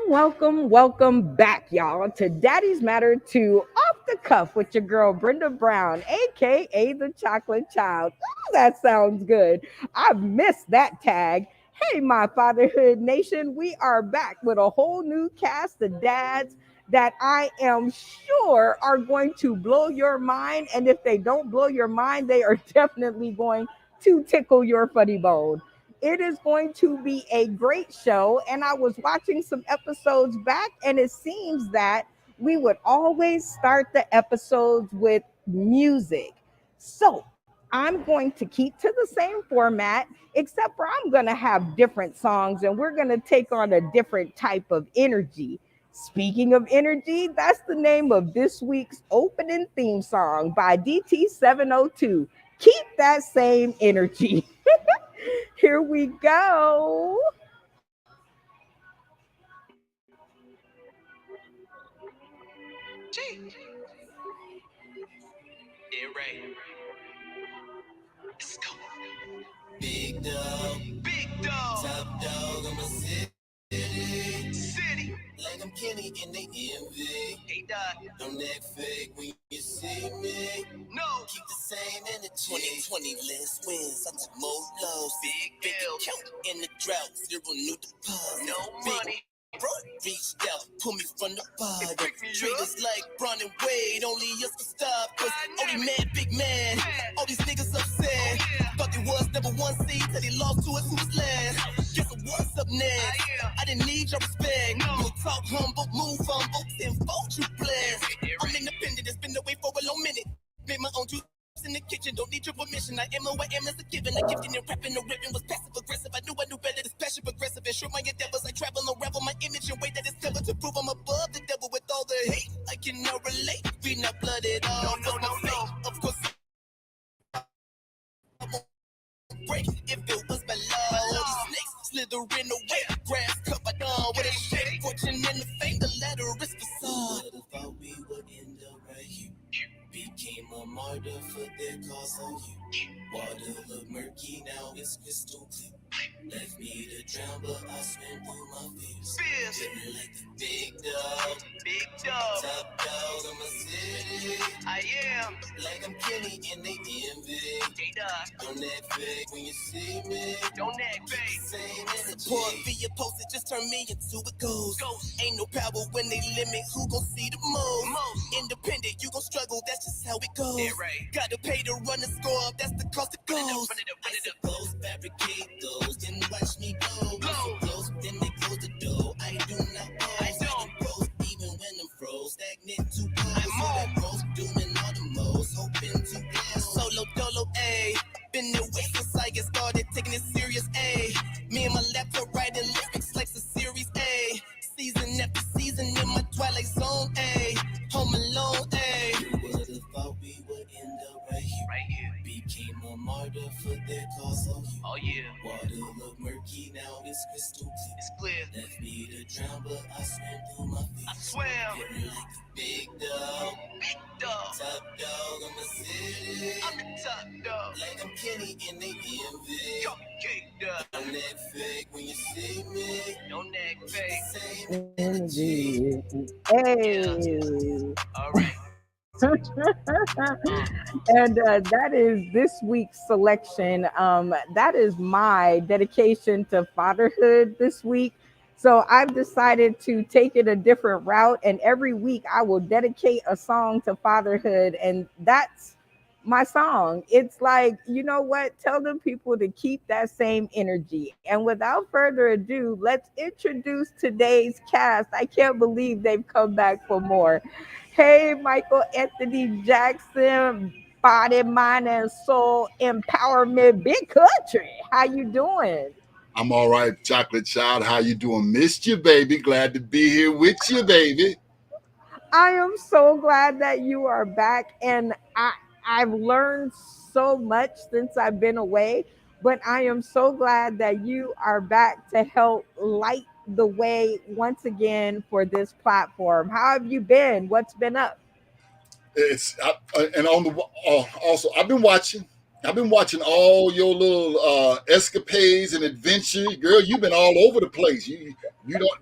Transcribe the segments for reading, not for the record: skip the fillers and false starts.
Welcome back, y'all, to Daddy's Matter 2 Off the Cuff with your girl Brenda Brown, aka the Chocolate Child. Ooh, that sounds good. I've missed that tag. Hey, my Fatherhood Nation, we are back with a whole new cast of dads that I am sure are going to blow your mind. And if they don't blow your mind, they are definitely going to tickle your funny bone. It is going to be a great show. And I was watching some episodes back, and it seems that we would always start the episodes with music. So I'm going to keep to the same format, except for I'm going to have different songs and we're going to take on a different type of energy. Speaking of energy, that's the name of this week's opening theme song by DT 702. Keep that same energy. Here we go. Yeah, right. Let's go. Big dog, big dog, top dog on my city. Like I'm Kenny in the envy. Hey, dog. Don't act fake when you see me. No. Keep the same energy. 2020 less wins. I took more lows. Big count in the drought. Zero new deposit. No money. Bro, reached out, pull me from the bottom. Traders like Bron and Wade, only us can stop. Cause only man, big man. All these niggas upset. Thought they was number one seed, till they lost to us who was last. Guess what's up next? I didn't need your respect. No talk humble, move humble, tenfold you blessed. I'm independent, it's been away for a long minute. Made my own juice in the kitchen, don't need your permission. I am who I am as a given. The gifting and rapping, no ripping was passive aggressive. I knew better, this passion progressive. And sure my endeavors, I travel, unravel my image and way that it's covered to prove I'm above the devil with all the hate. I cannot relate, we not blooded all. No. Of course, I won't break if it was below. All these snakes slithering away, grass covered on with a shake. Fortune and the fame, the ladder is facade. What if we would end up right here? Became a martyr for their cause on you. Water look murky, now it's crystal clear. Left me to drown, but I swam through my fears. Living like the big dog, top dog of my city. I am like I'm Kenny in the envy. Don't act fake when you see me. Don't act fake. Same energy. Support via post, it just turn me into a ghost. Ain't no power when they limit. Who gon' see the most? Independent, you gon' struggle. That's just how it goes. Yeah, right. Gotta pay to run the score. That's the cost it goes. Run it up. Close, fabricate those. Then watch me blow. So close, then they close the door. I do not pose. I don't pose even when I'm froze. Stagnant too close. I'm on. Rose, doing all the most. Hoping to blow. Solo dolo, ayy. Been there way since I get started. Taking it serious, ayy. Me and my laptop writing lyrics like the series, ayy. Season after season in my twilight zone, ayy. Home alone, ayy. You would've thought we would end up right here. Became a martyr for their cause on you. Oh yeah. Water look murky, now it's crystal clear. It's clear. Left me to drown, but I swam through my feet. I swam. Getting like the big dog, top dog of my city. I'm the top dog. Like I'm Kenny in the envy. Don't act fake when you see me. Don't act fake. Same energy. Hey. All right. And that is this week's selection. That is my dedication to fatherhood this week. So I've decided to take it a different route, and every week I will dedicate a song to fatherhood, and that's my song. It's like, you know what? Tell the people to keep that same energy. And without further ado, let's introduce today's cast. I can't believe they've come back for more. Hey, Michael Anthony Jackson, body, mind, and soul empowerment, big country. How you doing? I'm all right, chocolate child. How you doing? Missed you, baby. Glad to be here with you, baby. I am so glad that you are back, and I've learned so much since I've been away. But I am so glad that you are back to help light the way once again for this platform. How have you been? What's been up? It's and on the also I've been watching. I've been watching all your little escapades and adventure. Girl, you've been all over the place. You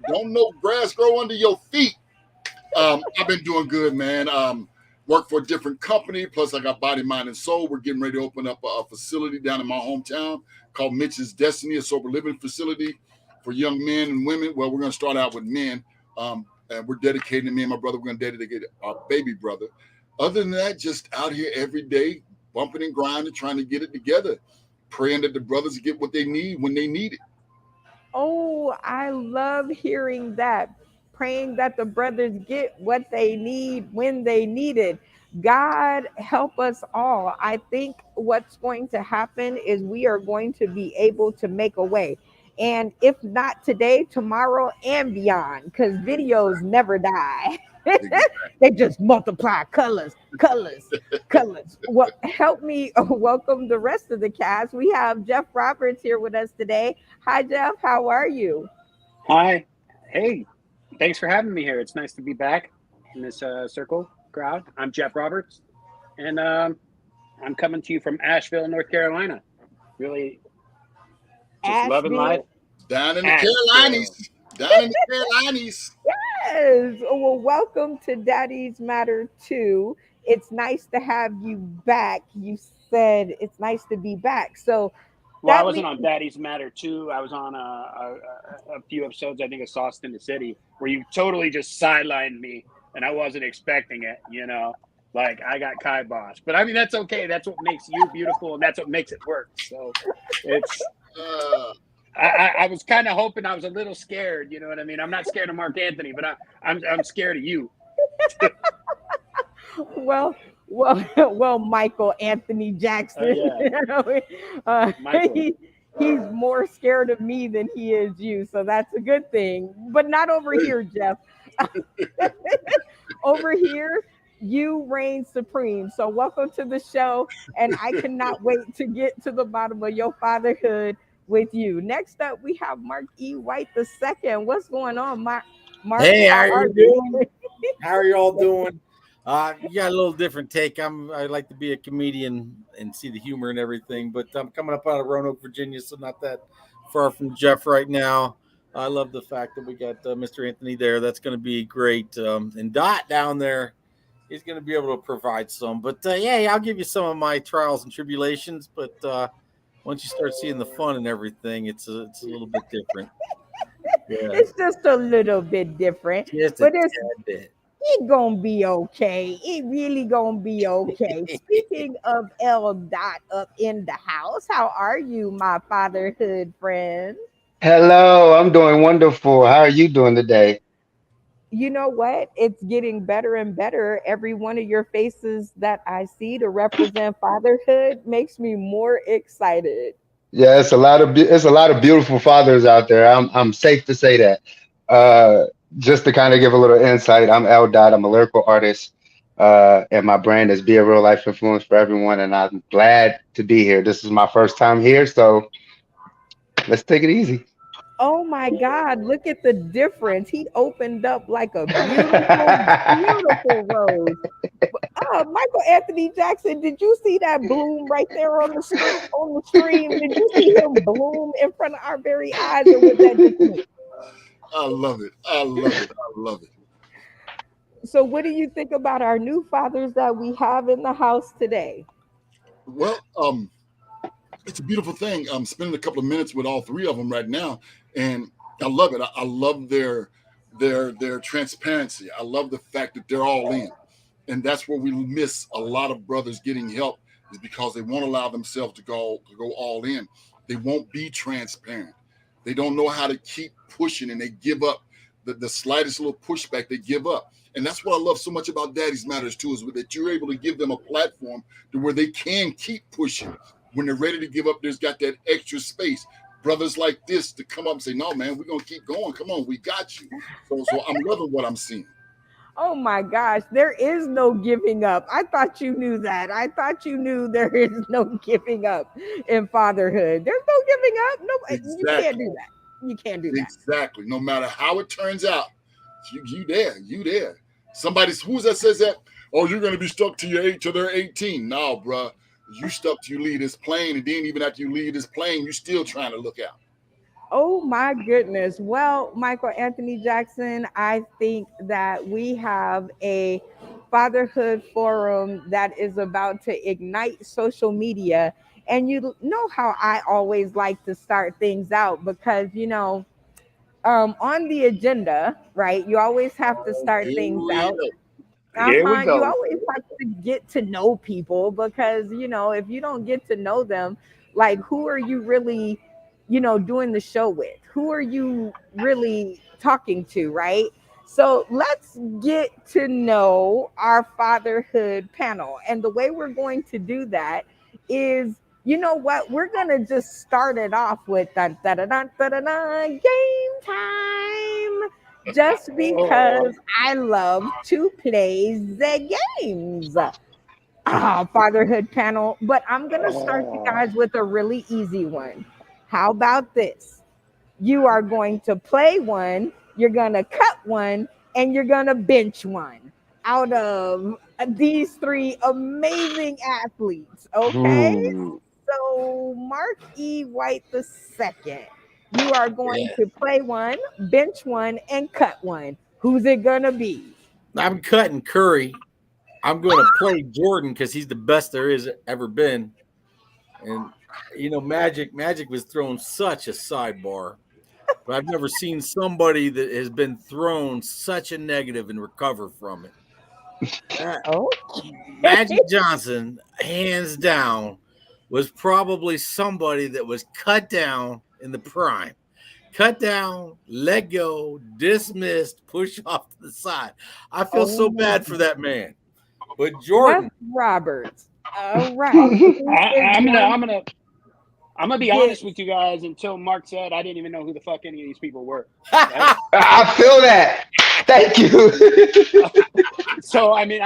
don't know grass grow under your feet. I've been doing good, man. Work for a different company. Plus, I got Body, Mind, and Soul. We're getting ready to open up a facility down in my hometown called Mitch's Destiny, a sober living facility for young men and women. Well, we're going to start out with men. And we're dedicating, me and my brother, we're going to dedicate our baby brother. Other than that, just out here every day, bumping and grinding, trying to get it together, praying that the brothers get what they need when they need it. Oh, I love hearing that. Praying that the brothers get what they need when they need it. God help us all. I think what's going to happen is we are going to be able to make a way. And if not today, tomorrow and beyond, because videos never die. They just multiply colors, colors, colors. Well, help me welcome the rest of the cast. We have Jeff Roberts here with us today. Hi, Jeff. How are you? Hi. Hey, thanks for having me here. It's nice to be back in this circle crowd. I'm Jeff Roberts, and I'm coming to you from Asheville, North Carolina. Really just loving life. Down in the Carolinas. Down in the Carolinas. Yes. Well, welcome to Daddy's Matter 2. It's nice to have you back. You said it's nice to be back. So, well, I wasn't on Daddy's Matter 2. I was on a few episodes, I think, of Sauce in the City, where you totally just sidelined me, and I wasn't expecting it, you know? Like, I got kiboshed. But, I mean, that's okay. That's what makes you beautiful, and that's what makes it work. So, it's... I was kind of hoping. I was a little scared, you know what I mean? I'm not scared of Mark Anthony, but I'm scared of you. well, Michael Anthony Jackson. Yeah. He's more scared of me than he is you, so that's a good thing. But not over here, Jeff. Over here, you reign supreme. So welcome to the show, and I cannot wait to get to the bottom of your fatherhood with you. Next up, we have Mark E. White II. What's going on, Mark? Hey, how are you doing? How are you all doing? You got a little different take. I like to be a comedian and see the humor and everything, but I'm coming up out of Roanoke, Virginia, so not that far from Jeff right now. I love the fact that we got Mr. Anthony there. That's going to be great. And Dot down there, he's going to be able to provide some. But yeah, I'll give you some of my trials and tribulations. But once you start seeing the fun and everything, it's a little bit different. Yeah. It's just a little bit different, but it's gonna be okay. It really gonna be okay. Speaking of L. Dot up in the house, how are you, my fatherhood friend? Hello, I'm doing wonderful. How are you doing today? You know what? It's getting better and better. Every one of your faces that I see to represent fatherhood makes me more excited. Yeah, it's a lot of beautiful fathers out there. I'm safe to say that. Just to kind of give a little insight, I'm L. Dot. I'm a lyrical artist, and my brand is Be a Real Life Influence for Everyone. And I'm glad to be here. This is my first time here, so let's take it easy. Oh my God, look at the difference. He opened up like a beautiful rose. Michael Anthony Jackson, did you see that bloom right there on the stream? Did you see him bloom in front of our very eyes? Or was that just me? I love it. I love it. I love it. So what do you think about our new fathers that we have in the house today? Well, it's a beautiful thing. I'm spending a couple of minutes with all three of them right now, and I love it. I love their transparency. I love the fact that they're all in, and that's where we miss a lot of brothers getting help, is because they won't allow themselves to go all in. They won't be transparent. They don't know how to keep pushing, and they give up. The slightest little pushback, they give up. And that's what I love so much about Daddy's Matters too, is that you're able to give them a platform to where they can keep pushing. When they're ready to give up, there's got that extra space. Brothers like this to come up and say, no, man, we're going to keep going. Come on, we got you. So I'm loving what I'm seeing. Oh my gosh, there is no giving up. I thought you knew that. I thought you knew there is no giving up in fatherhood. There's no giving up. No, exactly. You can't do that. You can't do that. Exactly. No matter how it turns out, you there. Somebody, who's that says that? Oh, you're going to be stuck till they're 18. No, bro. You stuck till you leave this plane, and then even after you leave this plane, you're still trying to look out. Oh my goodness. Well, Michael Anthony Jackson, I think that we have a fatherhood forum that is about to ignite social media. And you know how I always like to start things out because, on the agenda, right? You always have to start Here things we out. go. Here we You go. always have to get to know people because if you don't get to know them, like who are you really, doing the show with? Who are you really talking to, right? So let's get to know our fatherhood panel. And the way we're going to do that is, you know what? We're gonna just start it off with dun, dun, dun, dun, dun, dun, dun, game time just Oh, because I love to play the games. Fatherhood panel. But I'm going to start you oh. guys with a really easy one. How about this? You are going to play one, you're going to cut one, and you're going to bench one out of these three amazing athletes. Okay. Ooh. So, Mark E. White the second, you are going Yeah. to play one, bench one, and cut one. Who's it gonna be? I'm cutting Curry. I'm going to play Jordan because he's the best there is ever been. And Magic was thrown such a sidebar, but I've never seen somebody that has been thrown such a negative and recover from it. Oh, Magic Johnson, hands down, was probably somebody that was cut down in the prime. Cut down, let go, dismissed, push off to the side. I feel so oh, bad for that man. But Wes Jordan, Roberts. All right, who is I'm gonna going I'm gonna I'm gonna to be get? honest with you guys. Until Mark said, I didn't even know who the fuck any of these people were. Right. I feel that. Thank you. So I mean,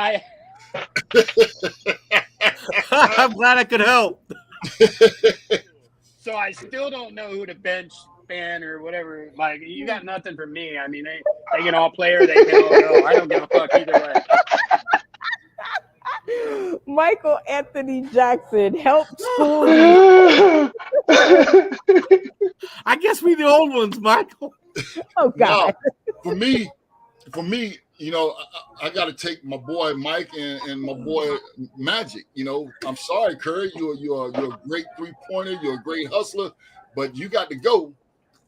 I'm glad I could help. so I still don't know who the bench fan or whatever. Like, you got nothing for me. I mean, they can all play or they can all go. I don't give a fuck either way. Michael Anthony Jackson, help school me. I guess we the old ones, Michael. Oh Now, God. for me, I got to take my boy Mike and my boy Magic. I'm sorry, Curry, you're a great 3-pointer, you're a great hustler, but you got to go.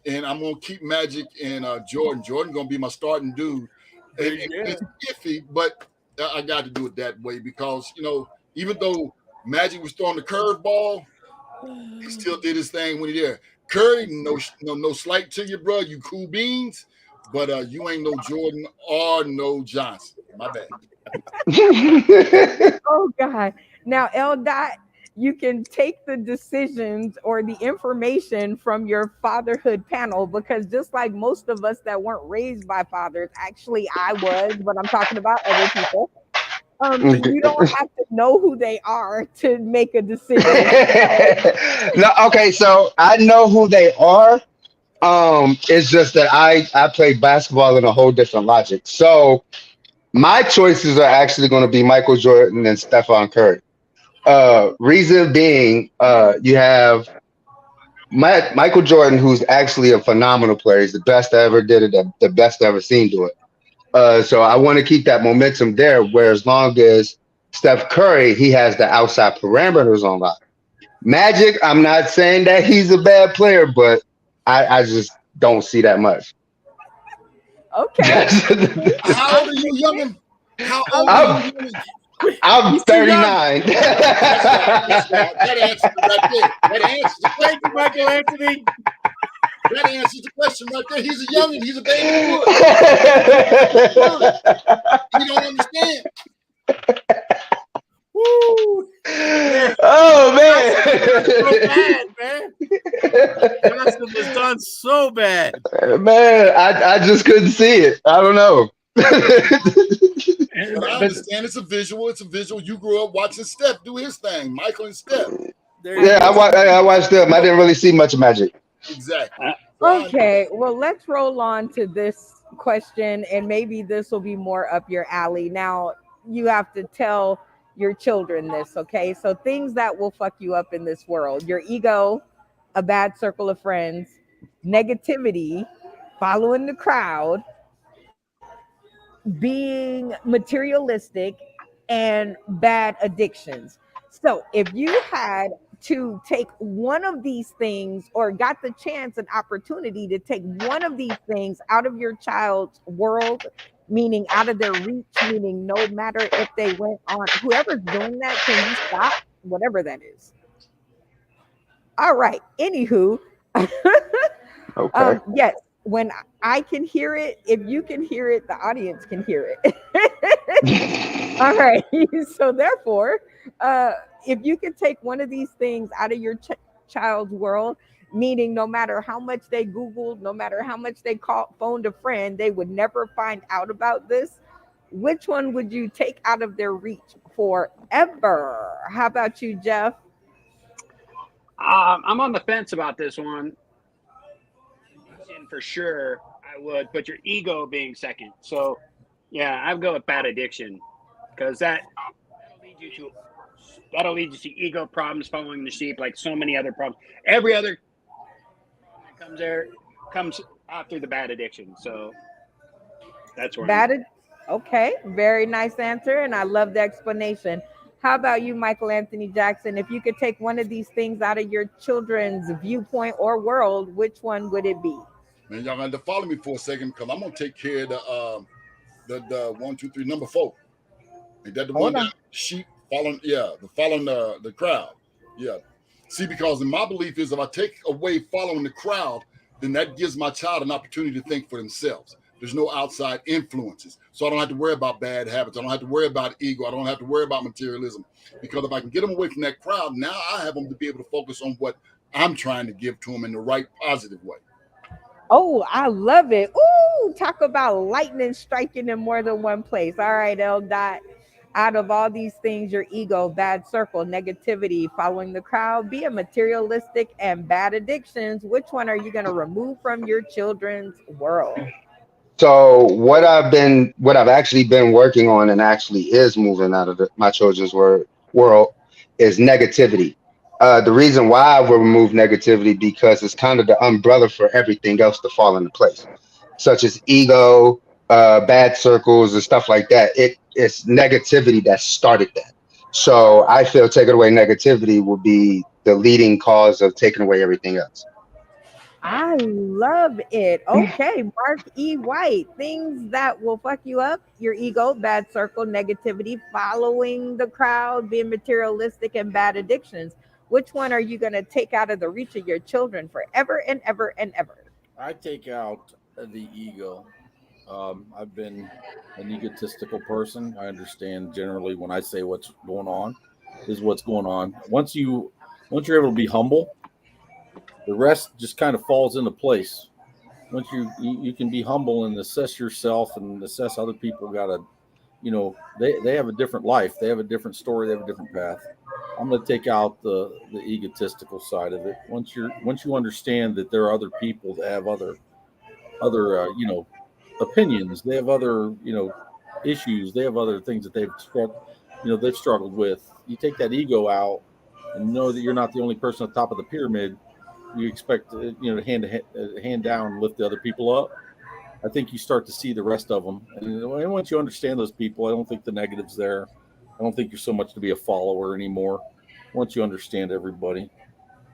And I'm gonna keep Magic and Jordan. Jordan gonna be my starting dude. It's iffy, but I got to do it that way because even though Magic was throwing the curveball, he still did his thing when he there. Curry, no slight to you, bro. You cool beans, but you ain't no Jordan or no Johnson. My bad. Oh God. Now, L. Dot, you can take the decisions or the information from your fatherhood panel because just like most of us that weren't raised by fathers, actually I was, but I'm talking about other people. You don't have to know who they are to make a decision. No, okay, so I know who they are. It's just that I play basketball in a whole different logic. So my choices are actually going to be Michael Jordan and Stephon Curry. Reason being, you have Michael Jordan, who's actually a phenomenal player. He's the best I ever did it, the best I ever seen do it. So I want to keep that momentum there. Where as long as Steph Curry, he has the outside parameters on lock. Magic, I'm not saying that he's a bad player, but I just don't see that much. Okay. How old are you, youngin? How old Okay. are you, youngin? I'm He's too young. 39. That's right. That answers it right there. That answers the Thank you, question. Michael Anthony. That answers the question right there. He's a youngin. He's a baby boy. You don't understand. Woo. Oh So man. bad, man. Johnson was done so bad. Man, I just couldn't see it. I don't know. But I understand it's a visual. It's a visual. You grew up watching Steph do his thing. Michael and Steph. There you Yeah, go. I watched them. I didn't really see much of Magic. Exactly. So I Okay, well, let's roll on to this question, and maybe this will be more up your alley. Now, you have to tell, your children this, okay? So things that will fuck you up in this world: your ego, a bad circle of friends, negativity, following the crowd, being materialistic, and bad addictions. So if you had to take one of these things, or got the chance and opportunity to take one of these things out of your child's world, meaning out of their reach, meaning no matter if they went on, whoever's doing that, can you stop whatever that is? All right. Anywho, Okay. yes, when I can hear it, if you can hear it, the audience can hear it. All right. So therefore, if you could take one of these things out of your child's world, meaning no matter how much they Googled, no matter how much they phoned a friend, they would never find out about this. Which one would you take out of their reach forever? How about you, Jeff? I'm on the fence about this one. Addiction for sure, I would, but your ego being second. So, yeah, I'd go with bad addiction because that'll lead you to ego problems, following the sheep, like so many other problems. Every other problem that comes after the bad addiction. So that's where Bad. Okay, very nice answer, and I love the explanation. How about you, Michael Anthony Jackson? If you could take one of these things out of your children's viewpoint or world, which one would it be? Man, y'all gonna have to follow me for a second because I'm gonna take care of the 1, 2, 3, number 4. Ain't that the Hold one on. that sheep following? Yeah, following the crowd. Yeah. See, because in my belief is if I take away following the crowd, then that gives my child an opportunity to think for themselves. There's no outside influences. So I don't have to worry about bad habits. I don't have to worry about ego. I don't have to worry about materialism. Because if I can get them away from that crowd, now I have them to be able to focus on what I'm trying to give to them in the right positive way. Oh, I love it. Ooh, talk about lightning striking in more than one place. All right, L. Dot. Out of all these things, your ego, bad circle, negativity, following the crowd, being materialistic, and bad addictions, which one are you going to remove from your children's world? So what I've actually been working on, and actually is moving out of my children's world, is negativity. The reason why I will remove negativity because it's kind of the umbrella for everything else to fall into place, such as ego, bad circles, and stuff like that. It's negativity that started that. So I feel taking away negativity will be the leading cause of taking away everything else. I love it. Okay, Mark E. White. Things that will fuck you up: your ego, bad circle, negativity, following the crowd, being materialistic, and bad addictions. Which one are you going to take out of the reach of your children forever and ever and ever? I take out the ego. I've been an egotistical person. I understand generally when I say what's going on is what's going on. Once you're able to be humble, the rest just kind of falls into place. Once you can be humble and assess yourself and assess other people, gotta, they have a different life, they have a different story, they have a different path. I'm going to take out the egotistical side of it. Once you understand that there are other people that have other opinions, they have other issues, they have other things that they've struggled with. You take that ego out and know that you're not the only person at the top of the pyramid. You expect to hand down and lift the other people up. I think you start to see the rest of them, and once you understand those people, I don't think the negative's there. I don't think you're so much to be a follower anymore. Once you understand everybody,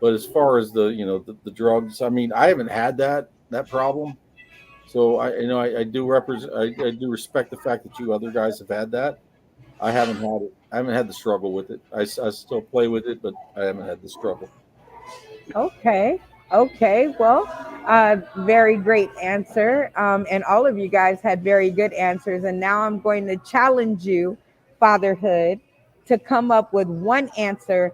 but as far as the drugs, I mean, I haven't had that problem. So I do I do respect the fact that you other guys have had that. I haven't had it. I haven't had the struggle with it. I still play with it, but I haven't had the struggle. Okay. Okay. Well, very great answer. And all of you guys had very good answers. And now I'm going to challenge you, fatherhood, to come up with one answer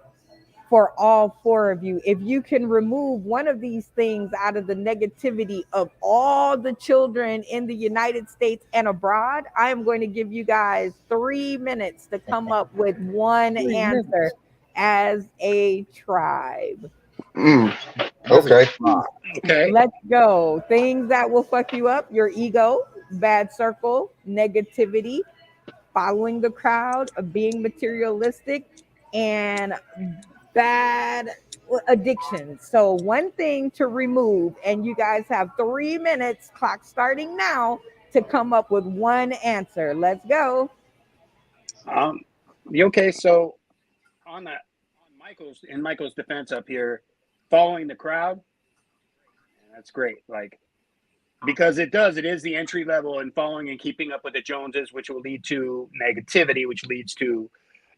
for all four of you. If you can remove one of these things out of the negativity of all the children in the United States and abroad, I am going to give you guys 3 minutes to come up with one 3 minutes. answer as a tribe. Mm, As a okay. tribe. Okay. Let's go. Things that will fuck you up: your ego, bad circle, negativity, following the crowd, of being materialistic, and bad addictions. So one thing to remove, and you guys have 3 minutes, clock starting now, to come up with one answer. Let's go. Um, okay, so on that, on Michael's defense up here, following the crowd, that's great. Like, because it is the entry level and following and keeping up with the Joneses, which will lead to negativity, which leads to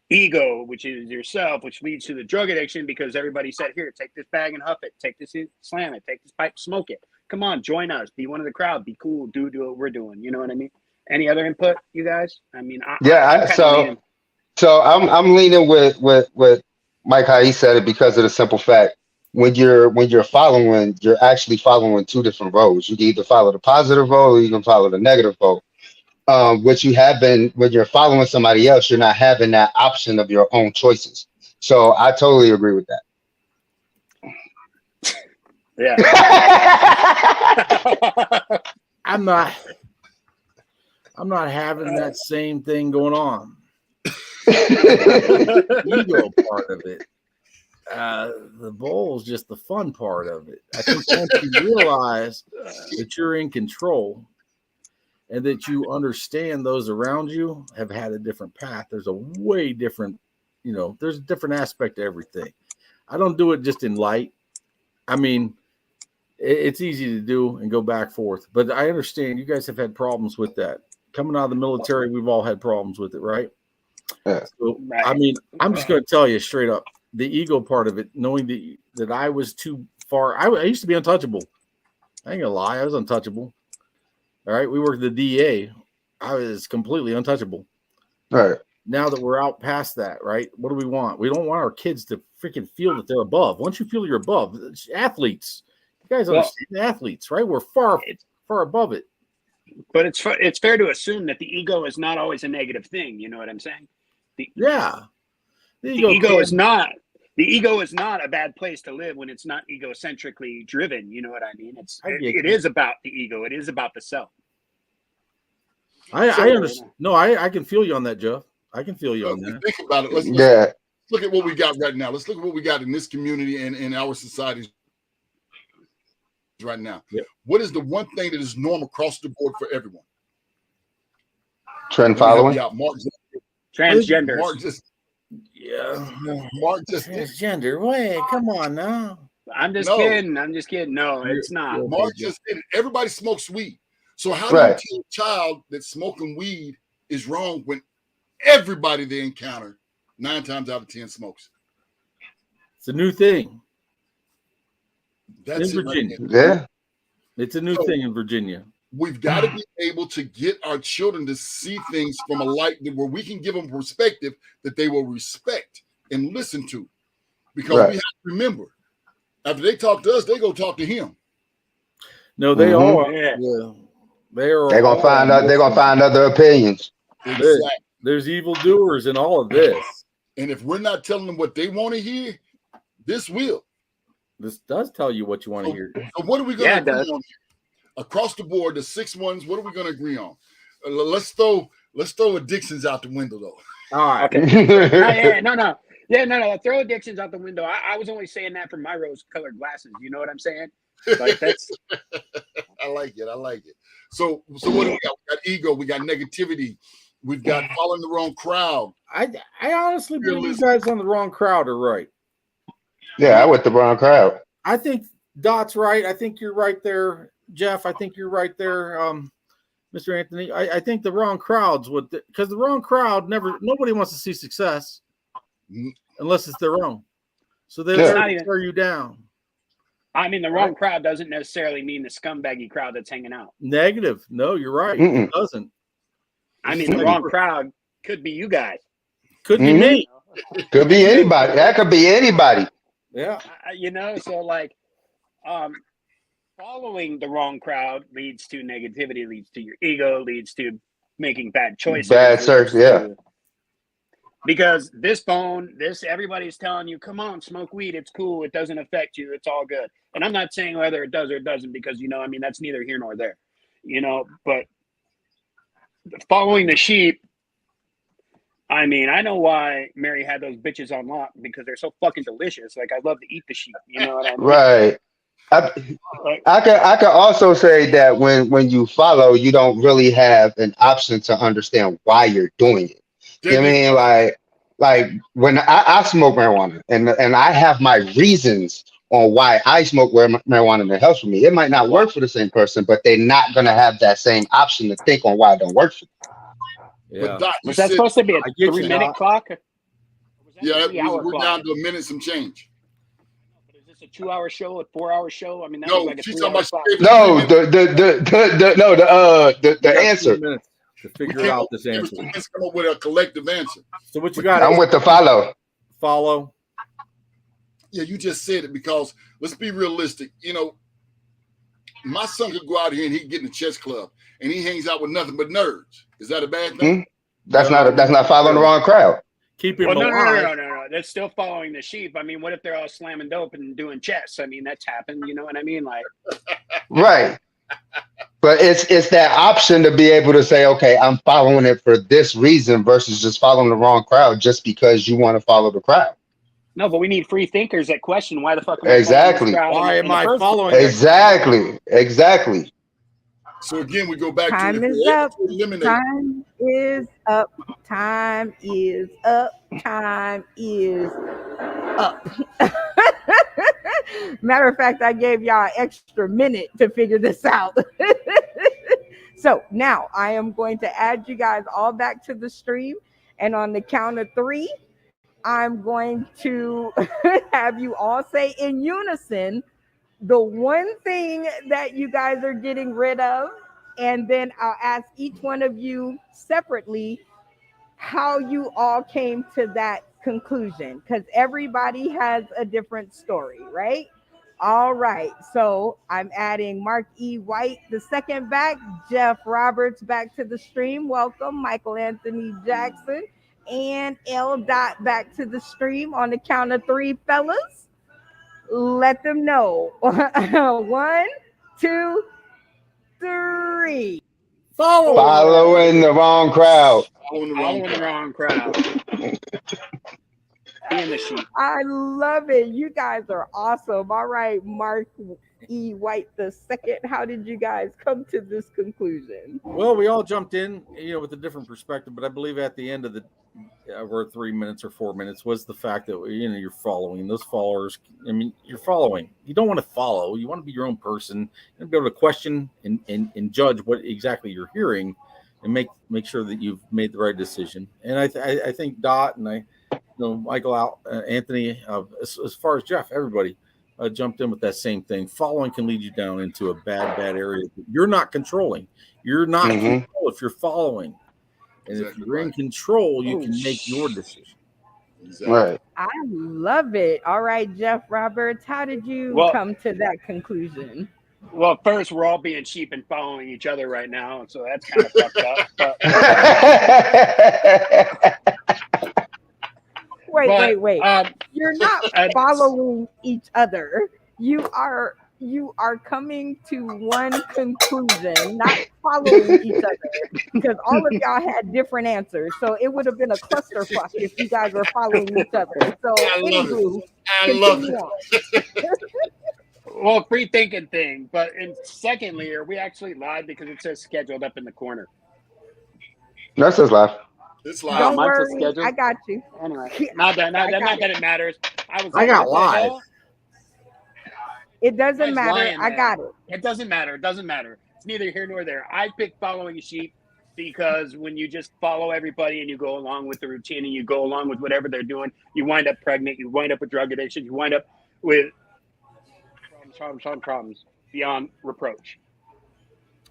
ego, which is yourself, which leads to the drug addiction, because everybody said, here, take this bag and huff it, take this, slam it, take this pipe, smoke it. Come on, join us, be one of the crowd, be cool, do what we're doing. You know what I mean? Any other input, you guys? I mean, Yeah, I'm leaning with Mike how he said it, because of the simple fact, when you're following, you're actually following two different roads. You can either follow the positive road or you can follow the negative road. What you have been, when you're following somebody else, you're not having that option of your own choices. So I totally agree with that. Yeah. I'm not having that same thing going on. Ego part of it. The bowl is just the fun part of it. I think once you realize that you're in control and that you understand those around you have had a different path, there's a way different, there's a different aspect to everything. I don't do it just in light. I mean, it's easy to do and go back forth, but I understand you guys have had problems with that. Coming out of the military, we've all had problems with it, right? Yeah. So, I mean, I'm just going to tell you straight up, the ego part of it, knowing that I was too far. I used to be untouchable. I ain't gonna lie, I was untouchable. All right, we worked at the DA. I was completely untouchable. Right. Now that we're out past that, right? What do we want? We don't want our kids to freaking feel that they're above. Once you feel you're above, athletes, you guys understand athletes, right? We're far above it. But it's fair to assume that the ego is not always a negative thing. You know what I'm saying? The ego is not a bad place to live when it's not egocentrically driven. You know what I mean? It is about the ego. It is about the self. I understand. No, I can feel you on that, Jeff. I can feel you on that. Think about it. Let's look at what we got right now. Let's look at what we got in this community and in our society right now. Yep. What is the one thing that is normal across the board for everyone? Trend following. Transgender. Mark just transgender. Wait, come on now. I'm just kidding. No, it's not. Mark just did it. Everybody smokes weed. So how do you tell a child that smoking weed is wrong when everybody they encounter 9 times out of 10 smokes? It's a new thing. That's in Virginia. Yeah. It's a new thing in Virginia. We've got to be able to get our children to see things from a light where we can give them perspective that they will respect and listen to. Because we have to remember, after they talk to us, they go talk to him. No, they are. Yeah. They're gonna find out. They're gonna find other opinions. Exactly. There's evildoers in all of this. And if we're not telling them what they want to hear, this will. This does tell you what you want to hear. So what are we going to agree on here? Across the board, the 6 ones, what are we going to agree on? Let's throw addictions out the window, though. All right. Okay. No. Throw addictions out the window. I was only saying that from my rose-colored glasses. You know what I'm saying? Like that's. I like it. So what do we got? We got ego. We got negativity. We've got following the wrong crowd. I honestly believe you guys on the wrong crowd are right. Yeah, I with the wrong crowd. I think Dot's right. I think you're right there, Jeff. I think you're right there, Mr. Anthony. I think the wrong crowd's because the wrong crowd nobody wants to see success unless it's their own. So they'll tear you down. I mean, the wrong crowd doesn't necessarily mean the scumbaggy crowd that's hanging out. Negative. No, you're right. It doesn't. I mean, the wrong crowd could be you guys. Could be me. Could be anybody. That could be anybody. Yeah. So like following the wrong crowd leads to negativity, leads to your ego, leads to making bad choices. Bad search, yeah. Because everybody's telling you, come on, smoke weed. It's cool. It doesn't affect you. It's all good. And I'm not saying whether it does or it doesn't because, that's neither here nor there, but following the sheep I mean, I know why Mary had those bitches on lock, because they're so fucking delicious. Like, I love to eat the sheep. You know what I mean? Right. I, Like, I could also say that when you follow, you don't really have an option to understand why you're doing it. There You know what I you mean? go. Like when I smoke marijuana and I have my reasons on why I smoke marijuana and it helps for me. It might not work for the same person, but they're not gonna have that same option to think on why it don't work for them. Yeah. But Doc, you was that said, supposed to be a I get you, 3-minute Doc. clock? Or was that yeah, a 3-hour we're clock? down to a minute some change. But is this a 2-hour show, a 4-hour show? I mean, that was No, like a she's talking 3-hour about clock. she gave us 3 No, minutes. the You got 3 answer. minutes to We figure came out up, this give us answer. 2 minutes to come up with a collective answer. So what you got? I'm with the follow. Follow. Yeah, you just said it, because let's be realistic. You know, my son could go out here and he get in the chess club and he hangs out with nothing but nerds. Is that a bad thing? That's No, not following the wrong crowd. Keep him Well, no, alive. That's still following the sheep. I mean, what if they're all slamming dope and doing chess? I mean, that's happened. You know what I mean? Like, Right. But it's that option to be able to say, okay, I'm following it for this reason versus just following the wrong crowd just because you want to follow the crowd. no, but we need free thinkers that question why the fuck am I following this Exactly. crowd Why in am the I first following place? that? Exactly. So again, we go back to, Time if is we're able up. to eliminate, Time is up. Time is up. Time is up. Matter of fact, I gave y'all an extra minute to figure this out. So now I am going to add you guys all back to the stream. And on the count of 3, I'm going to have you all say in unison the one thing that you guys are getting rid of. And then I'll ask each one of you separately how you all came to that conclusion, because everybody has a different story, right? All right, so I'm adding Mark E. White the second back, Jeff Roberts back to the stream. Welcome, Michael Anthony Jackson, and L. Dot back to the stream. On the count of 3, fellas, let them know. 1, 2, 3. Following the wrong crowd. Following the wrong crowd. Being the sheep. I love it. You guys are awesome. All right, Mark E. White the second. How did you guys come to this conclusion? Well, we all jumped in, with a different perspective, but I believe at the end of the or 3 minutes or 4 minutes was the fact that you're following those followers. I mean, you're following. You don't want to follow. You want to be your own person and be able to question and judge what exactly you're hearing, and make sure that you've made the right decision. And I think Dot and Michael, Anthony, as far as Jeff, everybody jumped in with that same thing. Following can lead you down into a bad area that you're not controlling. You're not in control if you're following. And if you're in control, you can make your decision. Exactly. Right. I love it. All right, Jeff Roberts, how did you come to that conclusion? Well, first, we're all being sheep and following each other right now, so that's kind of fucked up. But, Wait. You're not following each other. You are coming to one conclusion, not following each other, because all of y'all had different answers. So it would have been a clusterfuck if you guys were following each other. So anywho, I love it. Well, free thinking thing. But secondly, we actually live because it says scheduled up in the corner. No, it says live. It's live. Don't Mine says worry, scheduled. I got you. Anyway, not that it matters. I got live. It doesn't Mine's matter. lying, I man. got it. It doesn't matter. It's neither here nor there. I pick following sheep because when you just follow everybody and you go along with the routine and you go along with whatever they're doing, you wind up pregnant, you wind up with drug addiction, you wind up with problems beyond reproach.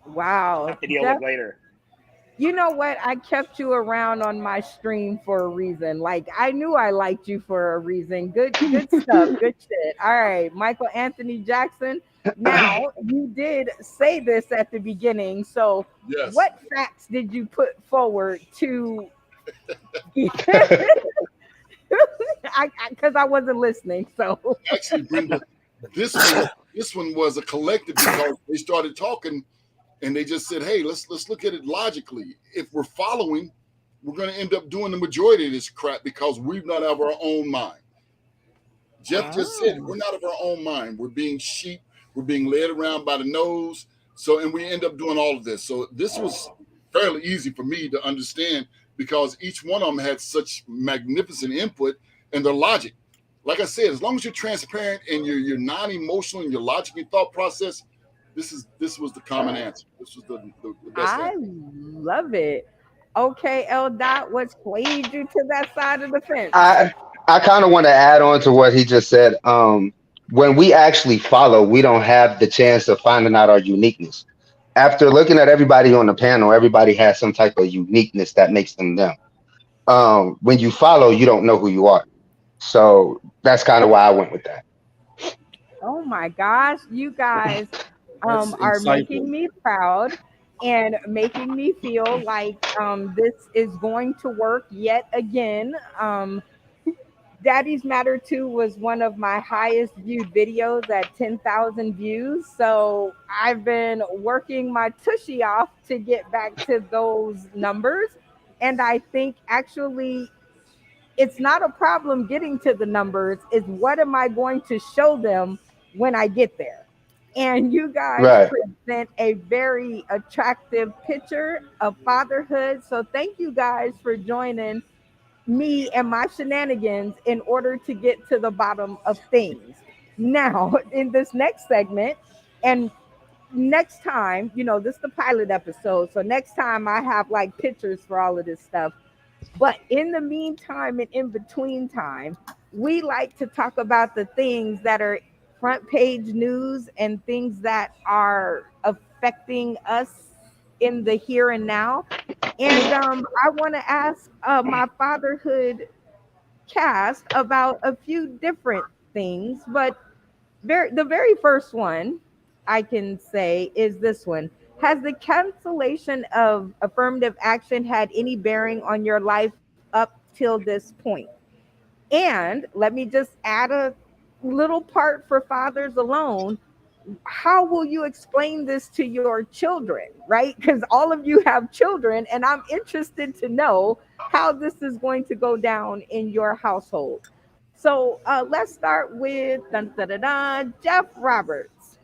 Wow. Have to deal with later. You know what? I kept you around on my stream for a reason. Like, I knew I liked you for a reason. Good stuff. Good shit. All right, Michael Anthony Jackson. Now, you did say this at the beginning. So, Yes. What facts did you put forward to? Because I wasn't listening. So, Actually, Brenda, this one was a collective because they started talking and they just said, hey, let's look at it logically. If we're following, we're going to end up doing the majority of this crap because we're not of our own mind. Jeff just said it. Oh. We're not of our own mind. We're being sheep. We're being led around by the nose. So, and we end up doing all of this. So this was fairly easy for me to understand because each one of them had such magnificent input and their logic. Like I said, as long as you're transparent and you're non-emotional in your logic and thought process, this was the common answer. This was the best I answer. love it. Okay, L dot, what swayed you to that side of the fence? I I kind of want to add on to what he just said. When we actually follow, we don't have the chance of finding out our uniqueness. After looking at everybody on the panel, everybody has some type of uniqueness that makes them them. When you follow, you don't know who you are. So that's kind of why I went with that. Oh my gosh, you guys That's are making insightful. me proud and making me feel like this is going to work yet again. Daddy's Matter 2 was one of my highest viewed videos at 10,000 views. So I've been working my tushy off to get back to those numbers. And I think actually it's not a problem getting to the numbers, is what am I going to show them when I get there? And you guys Right. present a very attractive picture of fatherhood. So thank you guys for joining me and my shenanigans in order to get to the bottom of things. Now, in this next segment, and next time, this is the pilot episode. So next time I have like pictures for all of this stuff. But in the meantime and in between time, we like to talk about the things that are front page news and things that are affecting us in the here and now. And I want to ask my fatherhood cast about a few different things, but the very first one I can say is this one. Has the cancellation of affirmative action had any bearing on your life up till this point? And let me just add a little part for fathers alone. How will you explain this to your children, right? Because all of you have children, and I'm interested to know how this is going to go down in your household. So let's start with dun, da, da, da, Jeff Roberts.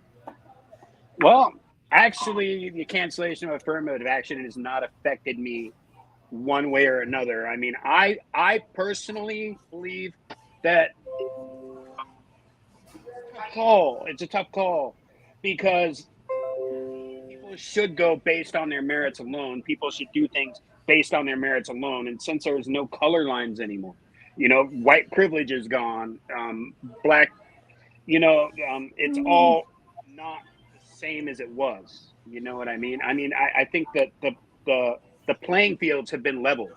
Well, actually, the cancellation of affirmative action has not affected me one way or another. I mean, I personally believe that tough call. It's a tough call because people should go based on their merits alone. People should do things based on their merits alone. And since there's no color lines anymore, white privilege is gone. Black, it's all not the same as it was. You know what I mean? I think that the playing fields have been leveled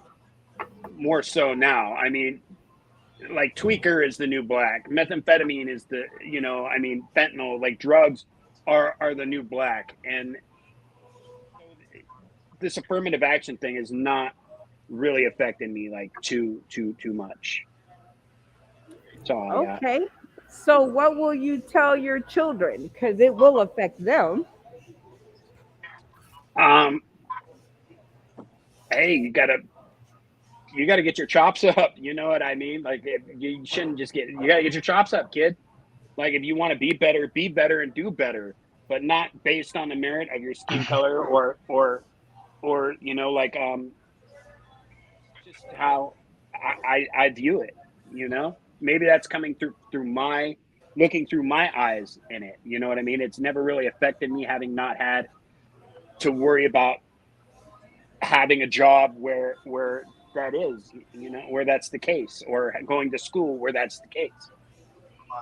more so now. I mean, like tweaker is the new black, methamphetamine is fentanyl, like drugs are the new black, and so this affirmative action thing is not really affecting me like too much. That's all I got. Okay. So, what will you tell your children? Because it will affect them. um hey, you gotta get your chops up, you know what I mean? Like, you shouldn't just get you gotta get your chops up, kid. Like, if you want to be better and do better, but not based on the merit of your skin color or just how I view it. Maybe that's coming through my looking through my eyes in it. You know what I mean? It's never really affected me, having not had to worry about having a job where that is, where that's the case, or going to school where that's the case.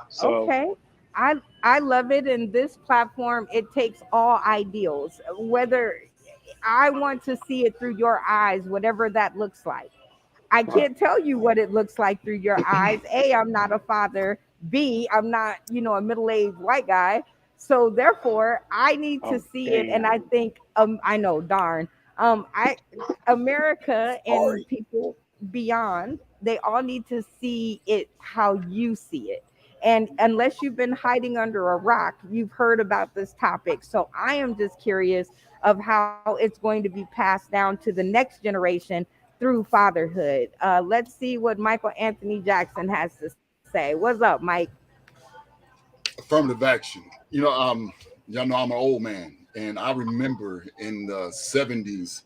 So Okay. I love it. In this platform, it takes all ideals. Whether I want to see it through your eyes, whatever that looks like. I can't tell you what it looks like through your eyes. A, I'm not a father. B, I'm not, a middle-aged white guy. So therefore, I need to oh see it. And I damn. think, I know, darn. I America and Sorry. people beyond, they all need to see it how you see it. And unless you've been hiding under a rock, you've heard about this topic. So I am just curious of how it's going to be passed down to the next generation through fatherhood. Let's see what Michael Anthony Jackson has to say. What's up, Mike? Affirmative action. Y'all know I'm an old man, and I remember in the '70s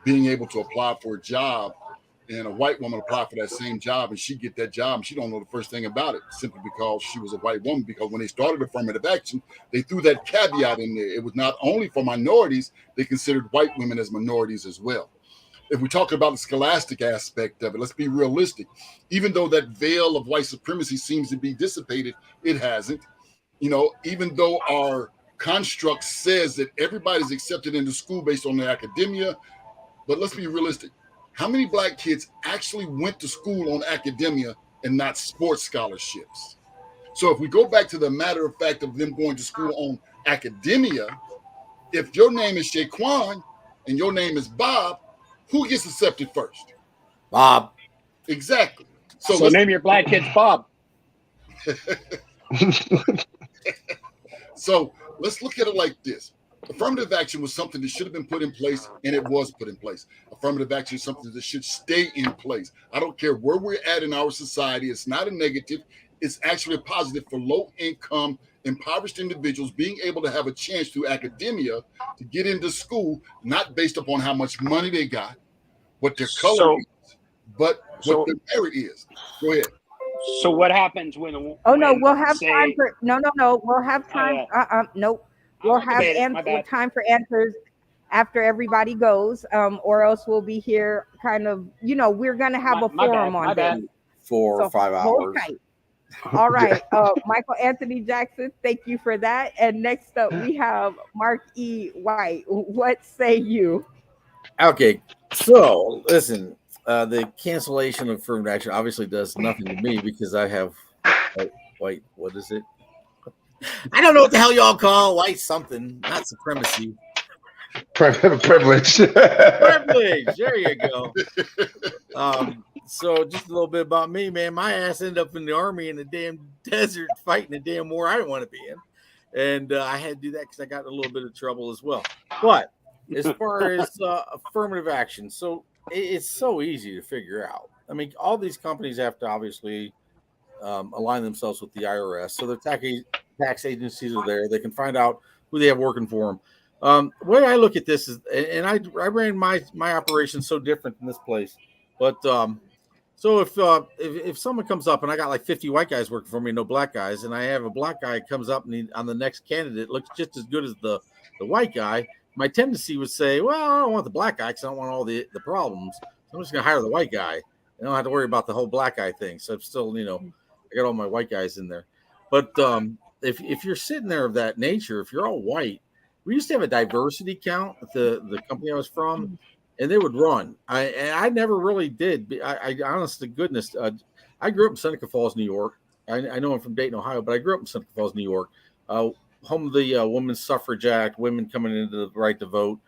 being able to apply for a job, and a white woman apply for that same job, and she get that job, and she don't know the first thing about it, simply because she was a white woman. Because when they started affirmative action, they threw that caveat in there. It was not only for minorities; they considered white women as minorities as well. If we talk about the scholastic aspect of it, let's be realistic. Even though that veil of white supremacy seems to be dissipated, it hasn't. Even though our construct says that everybody's accepted into school based on their academia, but let's be realistic. How many black kids actually went to school on academia and not sports scholarships? So if we go back to the matter of fact of them going to school on academia, if your name is Shaquan and your name is Bob, who gets accepted first? Bob. Exactly. So name your black kids Bob. So let's look at it like this. Affirmative action was something that should have been put in place, and it was put in place. Affirmative action is something that should stay in place. I don't care where we're at in our society. It's not a negative. It's actually a positive for low-income, impoverished individuals being able to have a chance through academia to get into school, not based upon how much money they got, what their color is, but what their merit is. Go ahead. So what happens when? Oh no, we'll have time for no. We'll have time. Nope. We'll have time for answers after everybody goes, or else we'll be here. Kind of, we're gonna have a forum on this. 4 or 5 hours. All right, Michael Anthony Jackson, thank you for that. And next up, we have Mark E. White. What say you? Okay, so listen, the cancellation of affirmative action obviously does nothing to me because I have white. What is it? I don't know what the hell y'all call white something, not supremacy. Privilege. Privilege. There you go. So just a little bit about me, man. My ass ended up in the army in the damn desert fighting a damn war I didn't want to be in. And I had to do that because I got in a little bit of trouble as well. But as far as affirmative action, so it's so easy to figure out. I mean, all these companies have to obviously align themselves with the IRS. So the tax agencies are there. They can find out who they have working for them. The way I look at this is, and I ran my operation so different in this place, but so if someone comes up and I got like 50 white guys working for me, no black guys, and I have a black guy comes up and he, on the next candidate looks just as good as the white guy, my tendency would say, well, I don't want the black guy because I don't want all the problems. So I'm just gonna hire the white guy. I don't have to worry about the whole black guy thing. So I'm still, I got all my white guys in there. But if you're sitting there of that nature, if you're all white, we used to have a diversity count at the company I was from, and they would run. I never really did. I honest to goodness, I grew up in Seneca Falls, New York. I know I'm from Dayton, Ohio, but I grew up in Seneca Falls, New York. Home of the Women's Suffrage Act, women coming into the right to vote.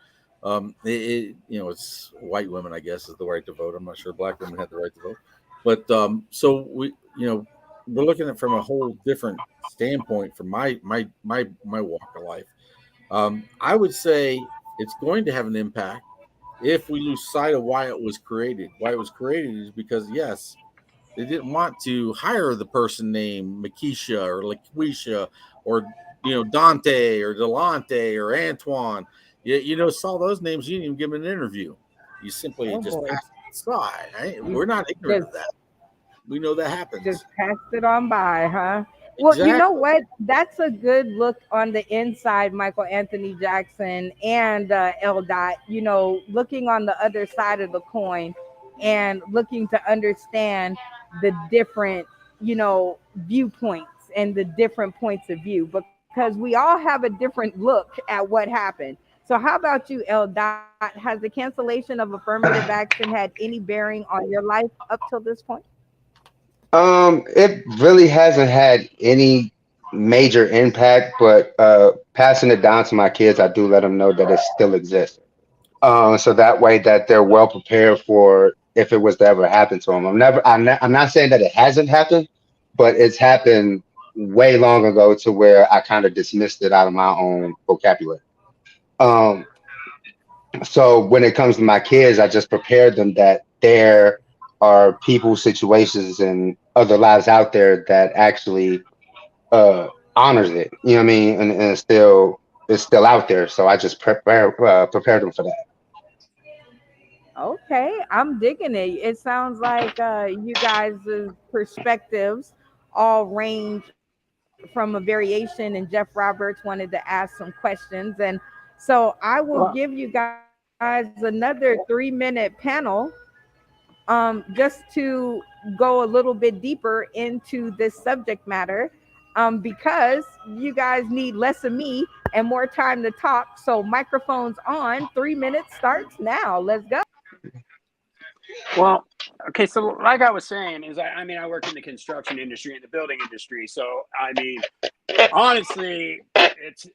It's white women, I guess, is the right to vote. I'm not sure black women had the right to vote, but so we, we're looking at it from a whole different standpoint from my walk of life. I would say it's going to have an impact if we lose sight of why it was created. Why it was created is because, yes, they didn't want to hire the person named Makisha or LaQuisha or, Dante or Delante or Antoine. Saw those names, you didn't even give them an interview. You simply just passed it aside. Right? We're not ignorant of that. We know that happens. Just passed it on by, huh? Well, exactly. You know what? That's a good look on the inside, Michael Anthony Jackson and LDOT, looking on the other side of the coin and looking to understand the different, viewpoints and the different points of view, because we all have a different look at what happened. So how about you, LDOT? Has the cancellation of affirmative action had any bearing on your life up till this point? It really hasn't had any major impact, but passing it down to my kids, I do let them know that it still exists. So that way that they're well prepared for if it was to ever happen to them. I'm not saying that it hasn't happened, but it's happened way long ago to where I kind of dismissed it out of my own vocabulary. So when it comes to my kids, I just prepared them that there are people, situations, and other lives out there that actually honors it. You know what I mean? And it's still out there. So I just prepared them for that. Okay, I'm digging it. It sounds like you guys' perspectives all range from a variation, and Jeff Roberts wanted to ask some questions. And so I will give Well, you guys another 3-minute panel just to go a little bit deeper into this subject matter because you guys need less of me and more time to talk. So, microphones on, 3 minutes starts now. Let's go. well, okay. So, like I was saying, is I mean, I work in the construction industry and the building industry. So, I mean, honestly, it's